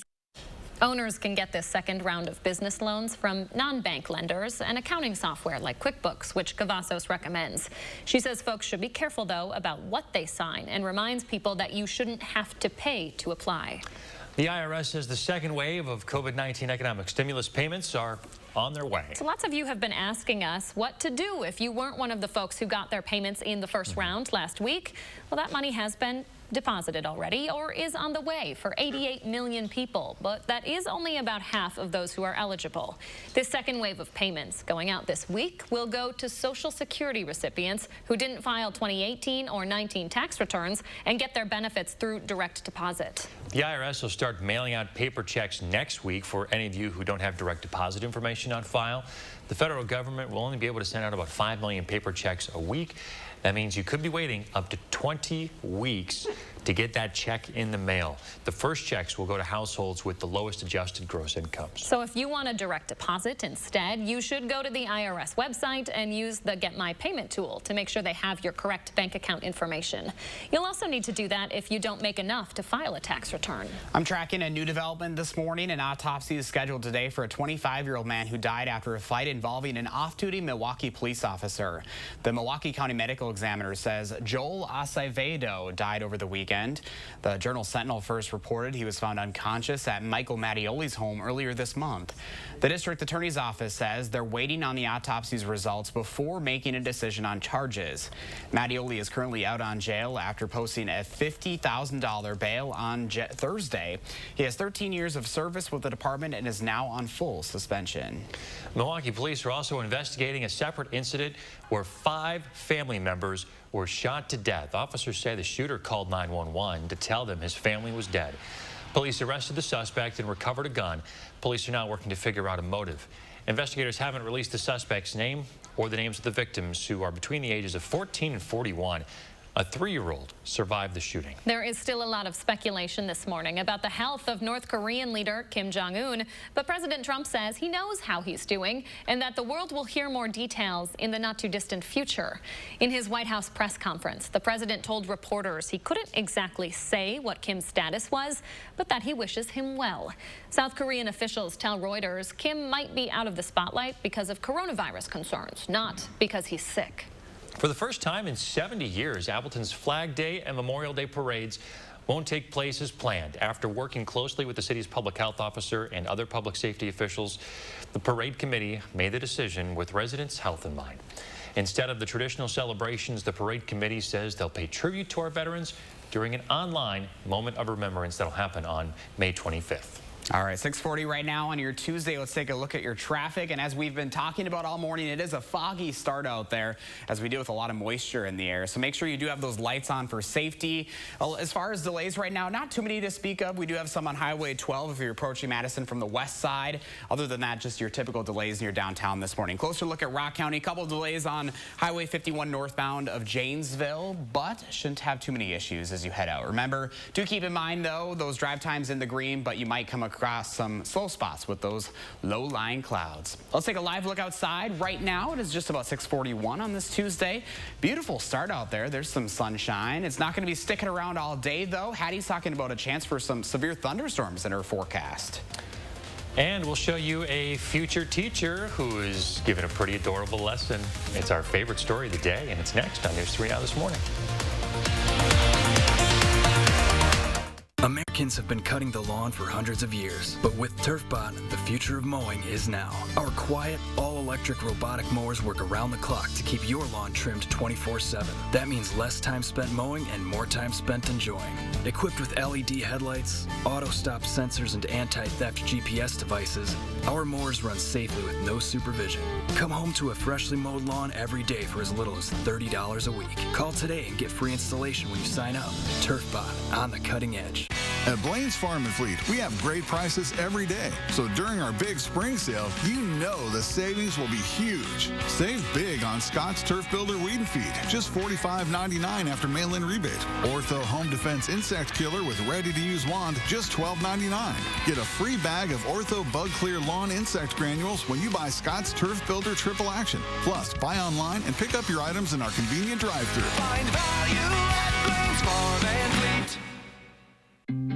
[SPEAKER 3] Owners can get this second round of business loans from non-bank lenders and accounting software like QuickBooks, which Cavazos recommends. She says folks should be careful, though, about what they sign and reminds people that you shouldn't have to pay to apply.
[SPEAKER 2] The IRS says the second wave of COVID-19 economic stimulus payments are on their way.
[SPEAKER 3] So lots of you have been asking us what to do if you weren't one of the folks who got their payments in the first round last week. Well, that money has been deposited already or is on the way for 88 million people, but that is only about half of those who are eligible. This second wave of payments going out this week will go to Social Security recipients who didn't file 2018 or 19 tax returns and get their benefits through direct deposit.
[SPEAKER 2] The IRS will start mailing out paper checks next week for any of you who don't have direct deposit information on file. The federal government will only be able to send out about 5 million paper checks a week. That means you could be waiting up to 20 weeks to get that check in the mail. The first checks will go to households with the lowest adjusted gross incomes.
[SPEAKER 3] So if you want a direct deposit instead, you should go to the IRS website and use the Get My Payment tool to make sure they have your correct bank account information. You'll also need to do that if you don't make enough to file a tax return.
[SPEAKER 5] I'm tracking a new development this morning. An autopsy is scheduled today for a 25-year-old man who died after a fight involving an off-duty Milwaukee police officer. The Milwaukee County Medical Examiner says Joel Acevedo died over the weekend. The Journal-Sentinel first reported he was found unconscious at Michael Mattioli's home earlier this month. The district attorney's office says they're waiting on the autopsy's results before making a decision on charges. Mattioli is currently out on jail after posting a $50,000 bail on Thursday. He has 13 years of service with the department and is now on full suspension.
[SPEAKER 2] Milwaukee police are also investigating a separate incident where 5 family members were shot to death. Officers say the shooter called 911 to tell them his family was dead. Police arrested the suspect and recovered a gun. Police are now working to figure out a motive. Investigators haven't released the suspect's name or the names of the victims, who are between the ages of 14 and 41. A 3-year-old survived the shooting.
[SPEAKER 3] There is still a lot of speculation this morning about the health of North Korean leader Kim Jong-un, but President Trump says he knows how he's doing and that the world will hear more details in the not-too-distant future. In his White House press conference, the president told reporters he couldn't exactly say what Kim's status was, but that he wishes him well. South Korean officials tell Reuters Kim might be out of the spotlight because of coronavirus concerns, not because he's sick.
[SPEAKER 2] For the first time in 70 years, Appleton's Flag Day and Memorial Day parades won't take place as planned. After working closely with the city's public health officer and other public safety officials, the parade committee made the decision with residents' health in mind. Instead of the traditional celebrations, the parade committee says they'll pay tribute to our veterans during an online moment of remembrance that'll happen on May 25th.
[SPEAKER 5] All right, 6:40 right now on your Tuesday. Let's take a look at your traffic. And as we've been talking about all morning, it is a foggy start out there as we deal with a lot of moisture in the air. So make sure you do have those lights on for safety. As far as delays right now, not too many to speak of. We do have some on Highway 12 if you're approaching Madison from the west side. Other than that, just your typical delays near downtown this morning. Closer look at Rock County. A couple of delays on Highway 51 northbound of Janesville, but shouldn't have too many issues as you head out. Remember, do keep in mind, though, those drive times in the green, but you might come across some slow spots with those low-lying clouds. Let's take a live look outside. Right now, it is just about 6:41 on this Tuesday. Beautiful start out there. There's some sunshine. It's not going to be sticking around all day, though. Hattie's talking about a chance for some severe thunderstorms in her forecast.
[SPEAKER 2] And we'll show you a future teacher who is giving a pretty adorable lesson. It's our favorite story of the day, and it's next on News 3 Now this morning.
[SPEAKER 19] Americans have been cutting the lawn for hundreds of years, but with TurfBot, the future of mowing is now. Our quiet, all-electric robotic mowers work around the clock to keep your lawn trimmed 24/7. That means less time spent mowing and more time spent enjoying. Equipped with LED headlights, auto-stop sensors, and anti-theft GPS devices, our mowers run safely with no supervision. Come home to a freshly mowed lawn every day for as little as $30 a week. Call today and get free installation when you sign up. TurfBot, on the cutting edge.
[SPEAKER 22] At Blaine's Farm and Fleet, we have great prices every day. So during our big spring sale, you know the savings will be huge. Save big on Scott's Turf Builder Weed and Feed, just $45.99 after mail-in rebate. Ortho Home Defense Insect Killer with ready-to-use wand, just $12.99. Get a free bag of Ortho Bug Clear Lawn Insect Granules when you buy Scott's Turf Builder Triple Action. Plus, buy online and pick up your items in our convenient drive-thru.
[SPEAKER 23] Find value at Blaine's Farm and Fleet.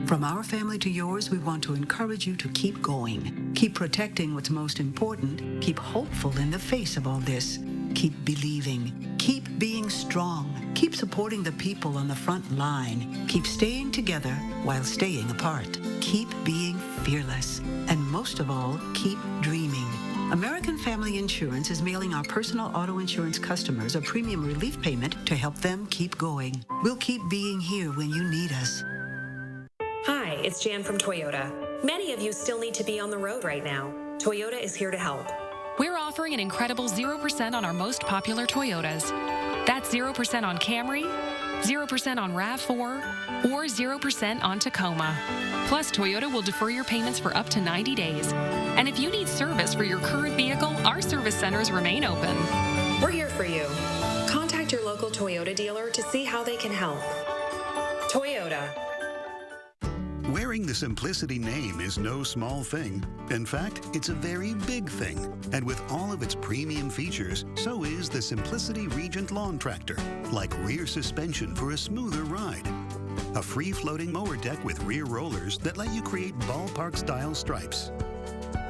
[SPEAKER 24] From our family to yours, we want to encourage you to keep going. Keep protecting what's most important. Keep hopeful in the face of all this. Keep believing. Keep being strong. Keep supporting the people on the front line. Keep staying together while staying apart. Keep being fearless. And most of all, keep dreaming. American Family Insurance is mailing our personal auto insurance customers a premium relief payment to help them keep going. We'll keep being here when you need us.
[SPEAKER 25] Hi, it's Jan from Toyota. Many of you still need to be on the road right now. Toyota is here to help.
[SPEAKER 26] We're offering an incredible 0% on our most popular Toyotas. That's 0% on Camry, 0% on RAV4, or 0% on Tacoma. Plus, Toyota will defer your payments for up to 90 days. And if you need service for your current vehicle, our service centers remain open.
[SPEAKER 25] We're here for you. Contact your local Toyota dealer to see how they can help. Toyota.
[SPEAKER 6] Wearing the Simplicity name is no small thing. In fact, it's a very big thing. And with all of its premium features, so is the Simplicity Regent Lawn Tractor, like rear suspension for a smoother ride, a free-floating mower deck with rear rollers that let you create ballpark-style stripes,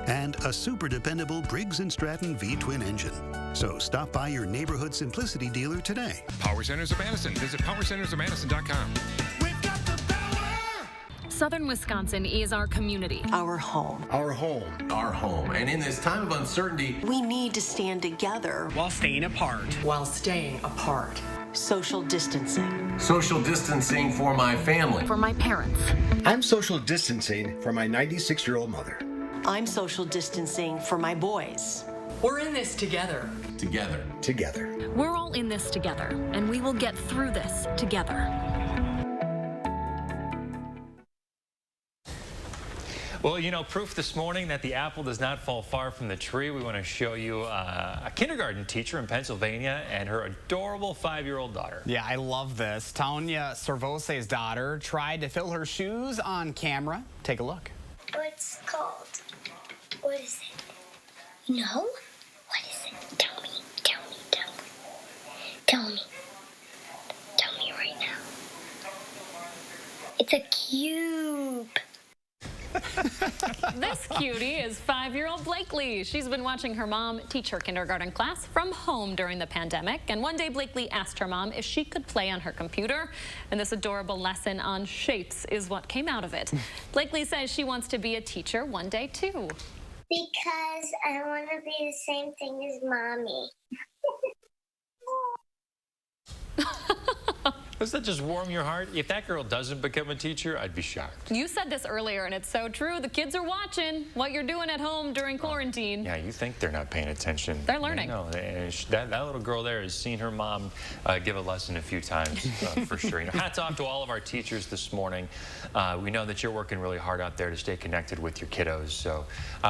[SPEAKER 6] and a super dependable Briggs & Stratton V-twin engine. So stop by your neighborhood Simplicity dealer today.
[SPEAKER 8] Power Centers of Madison. Visit powercentersofmadison.com.
[SPEAKER 26] Southern Wisconsin is our community.
[SPEAKER 10] Our home.
[SPEAKER 11] Our home.
[SPEAKER 10] Our home. And in this time of uncertainty,
[SPEAKER 24] We need to stand together
[SPEAKER 5] while staying apart.
[SPEAKER 24] Social distancing.
[SPEAKER 10] social distancing for my family.
[SPEAKER 26] For my parents.
[SPEAKER 11] I'm social distancing for my 96-year-old mother.
[SPEAKER 24] I'm social distancing for my boys.
[SPEAKER 10] We're in this together. Together.
[SPEAKER 11] Together.
[SPEAKER 26] We're all in this together, and we will get through this together.
[SPEAKER 2] Well, you know, proof this morning that the apple does not fall far from the tree. We want to show you a kindergarten teacher in Pennsylvania and her adorable 5-year-old daughter.
[SPEAKER 5] Yeah, I love this. Tanya Servose's daughter tried to fill her shoes on camera. Take a look.
[SPEAKER 13] What's it called? What is it? No? What is it? Tell me. Tell me. Tell me. Tell me. Tell me right now. It's a cube.
[SPEAKER 3] This cutie is 5-year-old Blakely. She's been watching her mom teach her kindergarten class from home during the pandemic. And one day Blakely asked her mom if she could play on her computer. And this adorable lesson on shapes is what came out of it. Blakely says she wants to be a teacher one day too.
[SPEAKER 13] Because I want to be the same thing as Mommy.
[SPEAKER 2] Does that just warm your heart? If that girl doesn't become a teacher, I'd be shocked.
[SPEAKER 3] You said this earlier, and it's so true. The kids are watching what you're doing at home during quarantine.
[SPEAKER 2] Yeah, you think they're not paying attention.
[SPEAKER 3] They're learning.
[SPEAKER 2] No, that little girl there has seen her mom give a lesson a few times for sure. You know, hats off to all of our teachers this morning. We know that you're working really hard out there to stay connected with your kiddos. So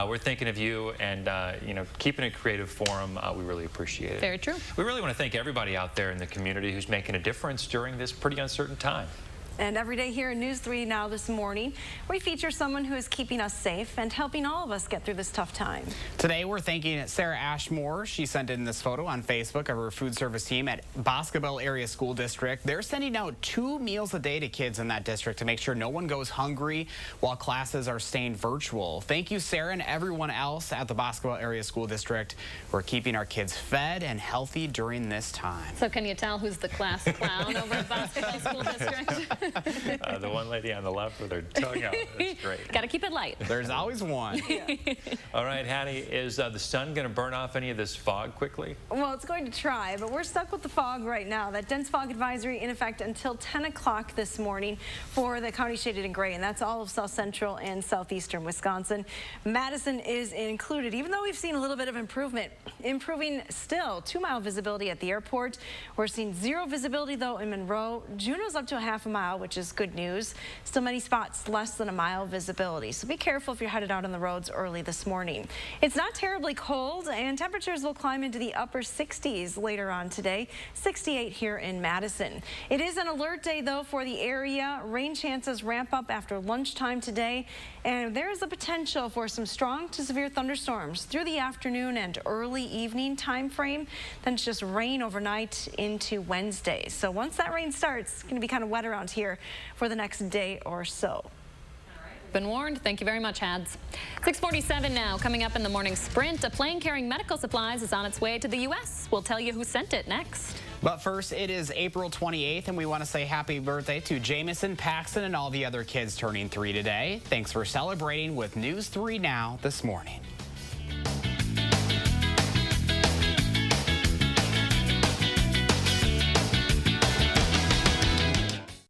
[SPEAKER 2] we're thinking of you, and you know, keeping it creative for them. We really appreciate it.
[SPEAKER 3] Very true.
[SPEAKER 2] We really want to thank everybody out there in the community who's making a difference during this pretty uncertain time.
[SPEAKER 1] And every day here in News 3 Now this morning, we feature someone who is keeping us safe and helping all of us get through this tough time.
[SPEAKER 5] Today, we're thanking Sarah Ashmore. She sent in this photo on Facebook of her food service team at Boscobel Area School District. They're sending out 2 meals a day to kids in that district to make sure no one goes hungry while classes are staying virtual. Thank you, Sarah, and everyone else at the Boscobel Area School District. We're keeping our kids fed and healthy during this time.
[SPEAKER 3] So can you tell who's the class clown over at Boscobel School District?
[SPEAKER 2] The one lady on the left with her tongue out. That's great.
[SPEAKER 3] Got to keep it light.
[SPEAKER 5] There's always one.
[SPEAKER 2] All right, Hattie, is the sun going to burn off any of this fog quickly?
[SPEAKER 1] Well, it's going to try, but we're stuck with the fog right now. That dense fog advisory in effect until 10 o'clock this morning for the county shaded in gray, and that's all of south central and southeastern Wisconsin. Madison is included, even though we've seen a little bit of improvement. Improving still, 2-mile visibility at the airport. We're seeing 0 visibility, though, in Monroe. Juneau's up to a half a mile, which is good news. Still many spots less than a mile visibility, so be careful if you're headed out on the roads early this morning. It's not terribly cold, and temperatures will climb into the upper 60s later on today. 68 here in Madison. It is an alert day, though, for the area. Rain chances ramp up after lunchtime today, and there is the potential for some strong to severe thunderstorms through the afternoon and early evening time frame. Then it's just rain overnight into Wednesday. So once that rain starts, it's going to be kind of wet around here for the next day or so.
[SPEAKER 3] Been warned. Thank you very much, Hads. 6:47 now. Coming up in the morning sprint, a plane carrying medical supplies is on its way to the U.S. We'll tell you who sent it next.
[SPEAKER 5] But first, it is April 28th, and we want to say happy birthday to Jamison, Paxton, and all the other kids turning 3 today. Thanks for celebrating with News 3 Now this morning.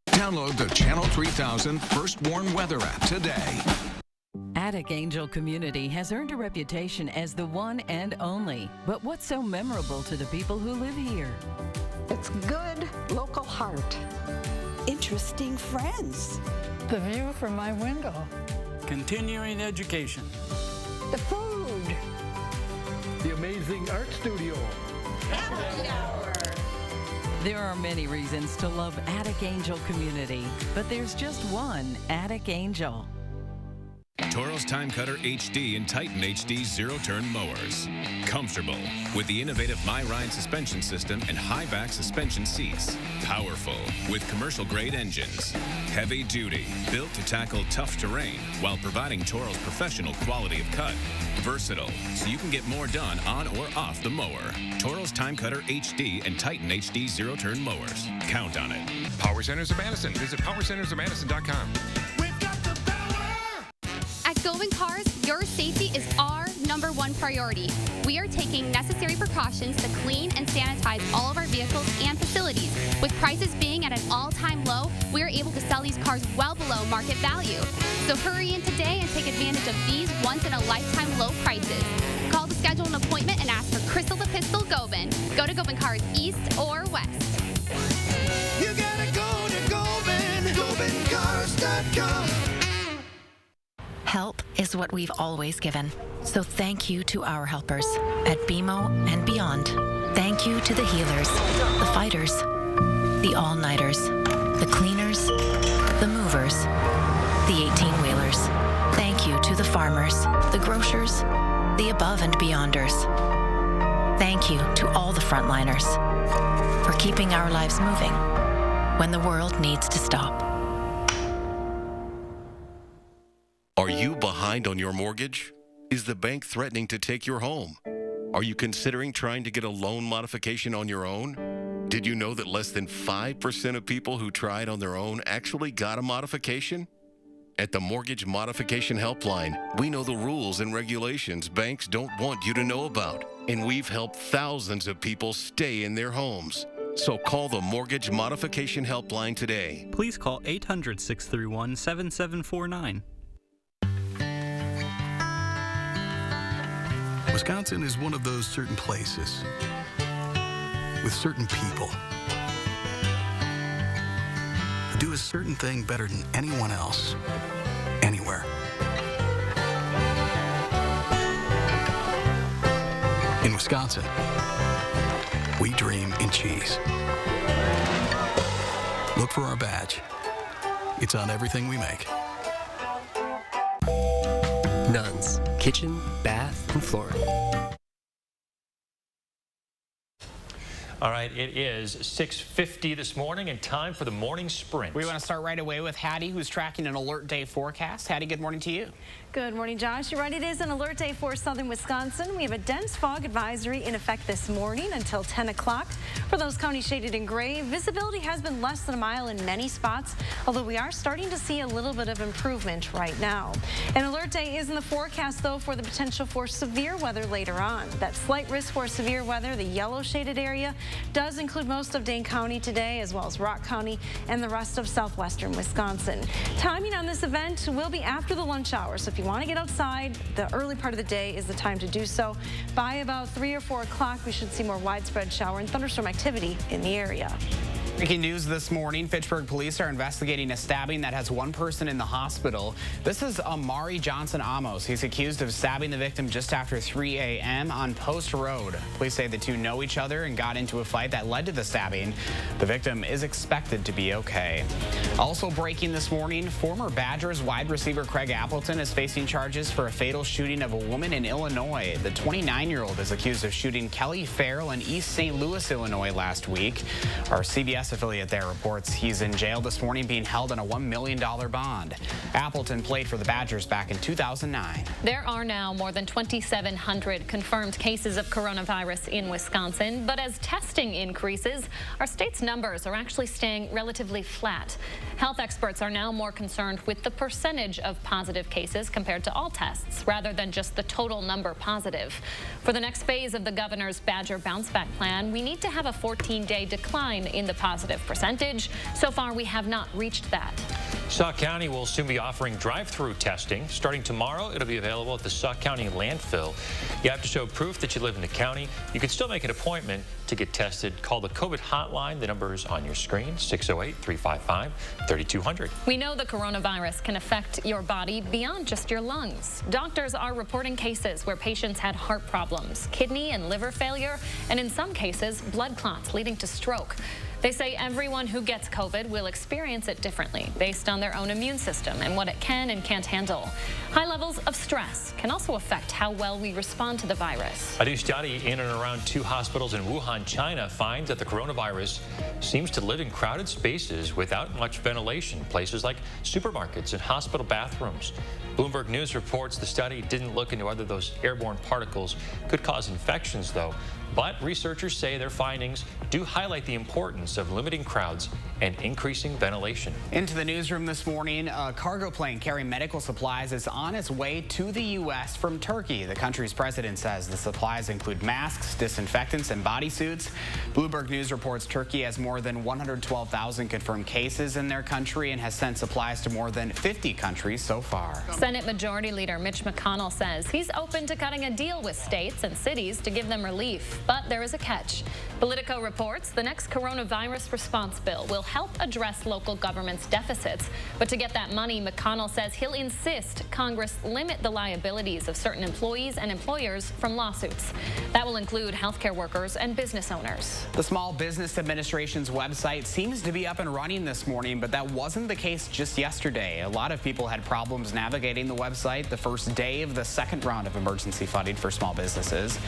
[SPEAKER 9] Download the Channel 3000 First Warn Weather app today.
[SPEAKER 14] Attic Angel Community has earned a reputation as the one and only. But what's so memorable to the people who live here?
[SPEAKER 24] It's good local heart. Interesting friends.
[SPEAKER 27] The view from my window.
[SPEAKER 28] Continuing education.
[SPEAKER 24] The food.
[SPEAKER 28] The amazing art studio.
[SPEAKER 27] Happy hour.
[SPEAKER 14] There are many reasons to love Attic Angel Community, but there's just one Attic Angel.
[SPEAKER 4] Toro's Time Cutter HD and Titan HD zero-turn mowers. Comfortable with the innovative MyRide suspension system and high-back suspension seats. Powerful with commercial-grade engines. Heavy-duty, built to tackle tough terrain while providing Toro's professional quality of cut. Versatile, so you can get more done on or off the mower. Toro's Time Cutter HD and Titan HD zero-turn mowers. Count on it.
[SPEAKER 8] Power Centers of Madison. Visit powercentersofmadison.com.
[SPEAKER 7] At Govan Cars, your safety is our #1 priority. We are taking necessary precautions to clean and sanitize all of our vehicles and facilities. With prices being at an all-time low, we are able to sell these cars well below market value. So hurry in today and take advantage of these once-in-a-lifetime low prices. Call to schedule an appointment and ask for Crystal the Pistol Govan. Go to Govan Cars East or West.
[SPEAKER 23] You gotta go to Govan, GovanCars.com.
[SPEAKER 15] Help is what we've always given. So thank you to our helpers at BMO and beyond. Thank you to the healers, the fighters, the all-nighters, the cleaners, the movers, the 18-wheelers. Thank you to the farmers, the grocers, the above and beyonders. Thank you to all the frontliners for keeping our lives moving when the world needs to stop.
[SPEAKER 16] Are you behind on your mortgage? Is the bank threatening to take your home? Are you considering trying to get a loan modification on your own? Did you know that less than 5% of people who tried on their own actually got a modification? At the Mortgage Modification Helpline, we know the rules and regulations banks don't want you to know about, and we've helped thousands of people stay in their homes. So call the Mortgage Modification Helpline today.
[SPEAKER 17] Please call 800-631-7749.
[SPEAKER 22] Wisconsin is one of those certain places with certain people who do a certain thing better than anyone else, anywhere. In Wisconsin, we dream in cheese. Look for our badge. It's on everything we make.
[SPEAKER 18] Nuns, kitchen, bath, and flooring.
[SPEAKER 2] All right, it is 6:50 this morning and time for the morning sprint.
[SPEAKER 5] We want to start right away with Hattie, who's tracking an alert day forecast. Hattie, good morning to you.
[SPEAKER 1] Good morning, Josh. You're right, it is an alert day for southern Wisconsin. We have a dense fog advisory in effect this morning until 10 o'clock. For those counties shaded in gray, visibility has been less than a mile in many spots, although we are starting to see a little bit of improvement right now. An alert day is in the forecast, though, for the potential for severe weather later on. That slight risk for severe weather, the yellow shaded area, does include most of Dane County today, as well as Rock County and the rest of southwestern Wisconsin. Timing on this event will be after the lunch hour, so if you want to get outside, the early part of the day is the time to do so. By about 3 or 4 o'clock, we should see more widespread shower and thunderstorm activity in the area.
[SPEAKER 5] Breaking news this morning, Fitchburg police are investigating a stabbing that has one person in the hospital. This is Amari Johnson Amos. He's accused of stabbing the victim just after 3 a.m. on Post Road. Police say the two know each other and got into a fight that led to the stabbing. The victim is expected to be okay. Also breaking this morning, former Badgers wide receiver Craig Appleton is facing charges for a fatal shooting of a woman in Illinois. The 29-year-old is accused of shooting Kelly Farrell in East St. Louis, Illinois last week. Our CBS affiliate there reports he's in jail this morning being held on a $1 million bond. Appleton played for the Badgers back in 2009.
[SPEAKER 3] There are now more than 2,700 confirmed cases of coronavirus in Wisconsin, but as testing increases, our state's numbers are actually staying relatively flat. Health experts are now more concerned with the percentage of positive cases compared to all tests, rather than just the total number positive. For the next phase of the governor's Badger bounce back plan, we need to have a 14-day decline in the positive percentage. So far, we have not reached that.
[SPEAKER 2] Sauk County will soon be offering drive-through testing. Starting tomorrow, it'll be available at the Sauk County landfill. You have to show proof that you live in the county. You can still make an appointment to get tested. Call the COVID hotline. The number is on your screen, 608-355-3200.
[SPEAKER 3] We know the coronavirus can affect your body beyond just your lungs. Doctors are reporting cases where patients had heart problems, kidney and liver failure, and in some cases, blood clots leading to stroke. They say everyone who gets COVID will experience it differently based on their own immune system and what it can and can't handle. High levels of stress can also affect how well we respond to the virus.
[SPEAKER 2] A new study in and around 2 hospitals in Wuhan, China finds that the coronavirus seems to live in crowded spaces without much ventilation, places like supermarkets and hospital bathrooms. Bloomberg News reports the study didn't look into whether those airborne particles could cause infections, though. But researchers say their findings do highlight the importance of limiting crowds and increasing ventilation.
[SPEAKER 5] Into the newsroom this morning, a cargo plane carrying medical supplies is on its way to the U.S. from Turkey. The country's president says the supplies include masks, disinfectants, and bodysuits. Bloomberg News reports Turkey has more than 112,000 confirmed cases in their country and has sent supplies to more than 50 countries so far.
[SPEAKER 3] Senate Majority Leader Mitch McConnell says he's open to cutting a deal with states and cities to give them relief. But there is a catch. Politico reports the next coronavirus response bill will help address local governments' deficits. But to get that money, McConnell says he'll insist Congress limit the liabilities of certain employees and employers from lawsuits. That will include healthcare workers and business owners.
[SPEAKER 5] The Small Business Administration's website seems to be up and running this morning, but that wasn't the case just yesterday. A lot of people had problems navigating the website the first day of the second round of emergency funding for small businesses.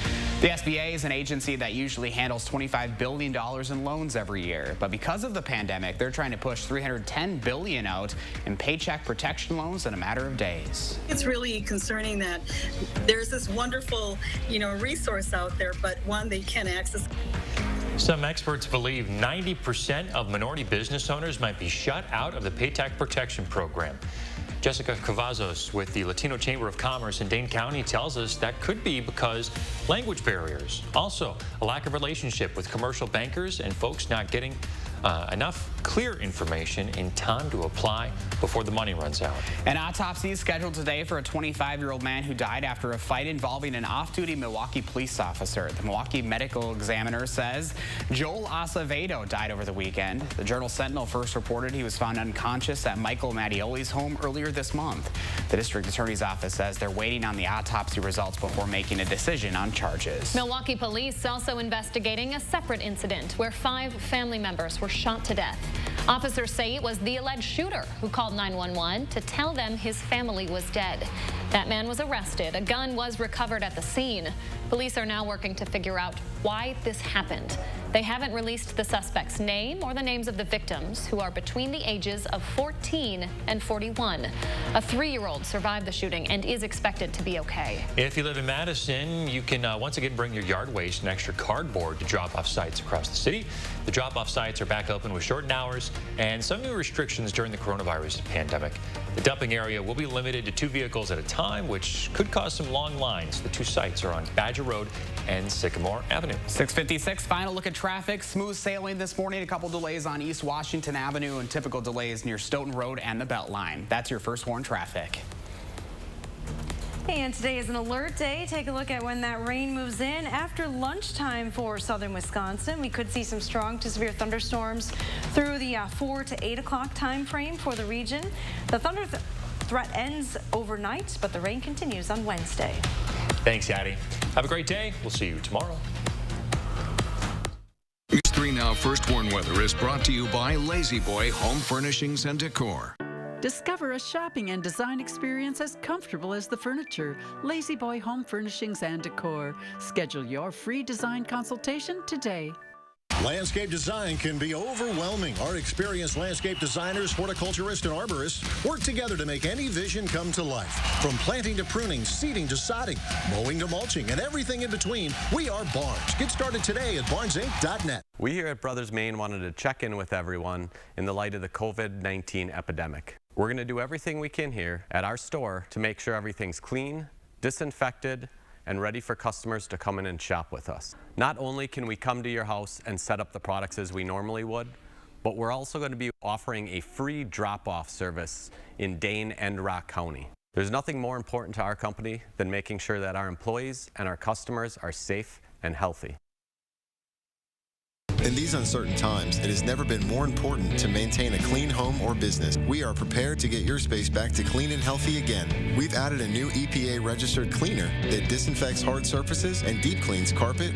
[SPEAKER 5] The SBA is an agency that usually handles $25 billion in loans every year. But because of the pandemic, they're trying to push $310 billion out in paycheck protection loans in a matter of days.
[SPEAKER 6] It's really concerning that there's this wonderful, resource out there, but one they can't access.
[SPEAKER 2] Some experts believe 90% of minority business owners might be shut out of the Paycheck Protection Program. Jessica Cavazos with the Latino Chamber of Commerce in Dane County tells us that could be because language barriers. Also, a lack of relationship with commercial bankers and folks not getting enough clear information in time to apply before the money runs out.
[SPEAKER 5] An autopsy is scheduled today for a 25-year-old man who died after a fight involving an off-duty Milwaukee police officer. The Milwaukee Medical Examiner says Joel Acevedo died over the weekend. The Journal Sentinel first reported he was found unconscious at Michael Mattioli's home earlier this month. The district attorney's office says they're waiting on the autopsy results before making a decision on charges.
[SPEAKER 3] Milwaukee police also investigating a separate incident where 5 family members were shot to death. Officers say it was the alleged shooter who called 911 to tell them his family was dead. That man was arrested. A gun was recovered at the scene. Police are now working to figure out why this happened. They haven't released the suspect's name or the names of the victims, who are between the ages of 14 and 41. A 3-year-old survived the shooting and is expected to be okay.
[SPEAKER 2] If you live in Madison, you can once again bring your yard waste and extra cardboard to drop-off sites across the city. The drop-off sites are back open with shortened hours and some new restrictions during the coronavirus pandemic. The dumping area will be limited to 2 vehicles at a time, which could cause some long lines. The 2 sites are on Badger Road and Sycamore Avenue.
[SPEAKER 5] 6:56, final look at traffic. Smooth sailing this morning. A couple delays on East Washington Avenue and typical delays near Stoughton Road and the Beltline. That's your first warn traffic.
[SPEAKER 1] And today is an alert day. Take a look at when that rain moves in. After lunchtime for southern Wisconsin, we could see some strong to severe thunderstorms through the 4 to 8 o'clock time frame for the region. The thunder threat ends overnight, but the rain continues on Wednesday.
[SPEAKER 2] Thanks, Addie. Have a great day. We'll see you tomorrow.
[SPEAKER 9] News 3 Now First Warn Weather is brought to you by Lazy Boy Home Furnishings and Decor.
[SPEAKER 24] Discover a shopping and design experience as comfortable as the furniture. Lazy Boy Home Furnishings and Decor. Schedule your free design consultation today.
[SPEAKER 10] Landscape design can be overwhelming. Our experienced landscape designers, horticulturists, and arborists work together to make any vision come to life. From planting to pruning, seeding to sodding, mowing to mulching, and everything in between, we are Barnes. Get started today at barnesinc.net.
[SPEAKER 12] We here at Brothers Maine wanted to check in with everyone in the light of the COVID-19 epidemic. We're going to do everything we can here at our store to make sure everything's clean, disinfected, and ready for customers to come in and shop with us. Not only can we come to your house and set up the products as we normally would, but we're also going to be offering a free drop-off service in Dane and Rock County. There's nothing more important to our company than making sure that our employees and our customers are safe and healthy.
[SPEAKER 17] In these uncertain times, it has never been more important to maintain a clean home or business. We are prepared to get your space back to clean and healthy again. We've added a new EPA-registered cleaner that disinfects hard surfaces and deep cleans carpet,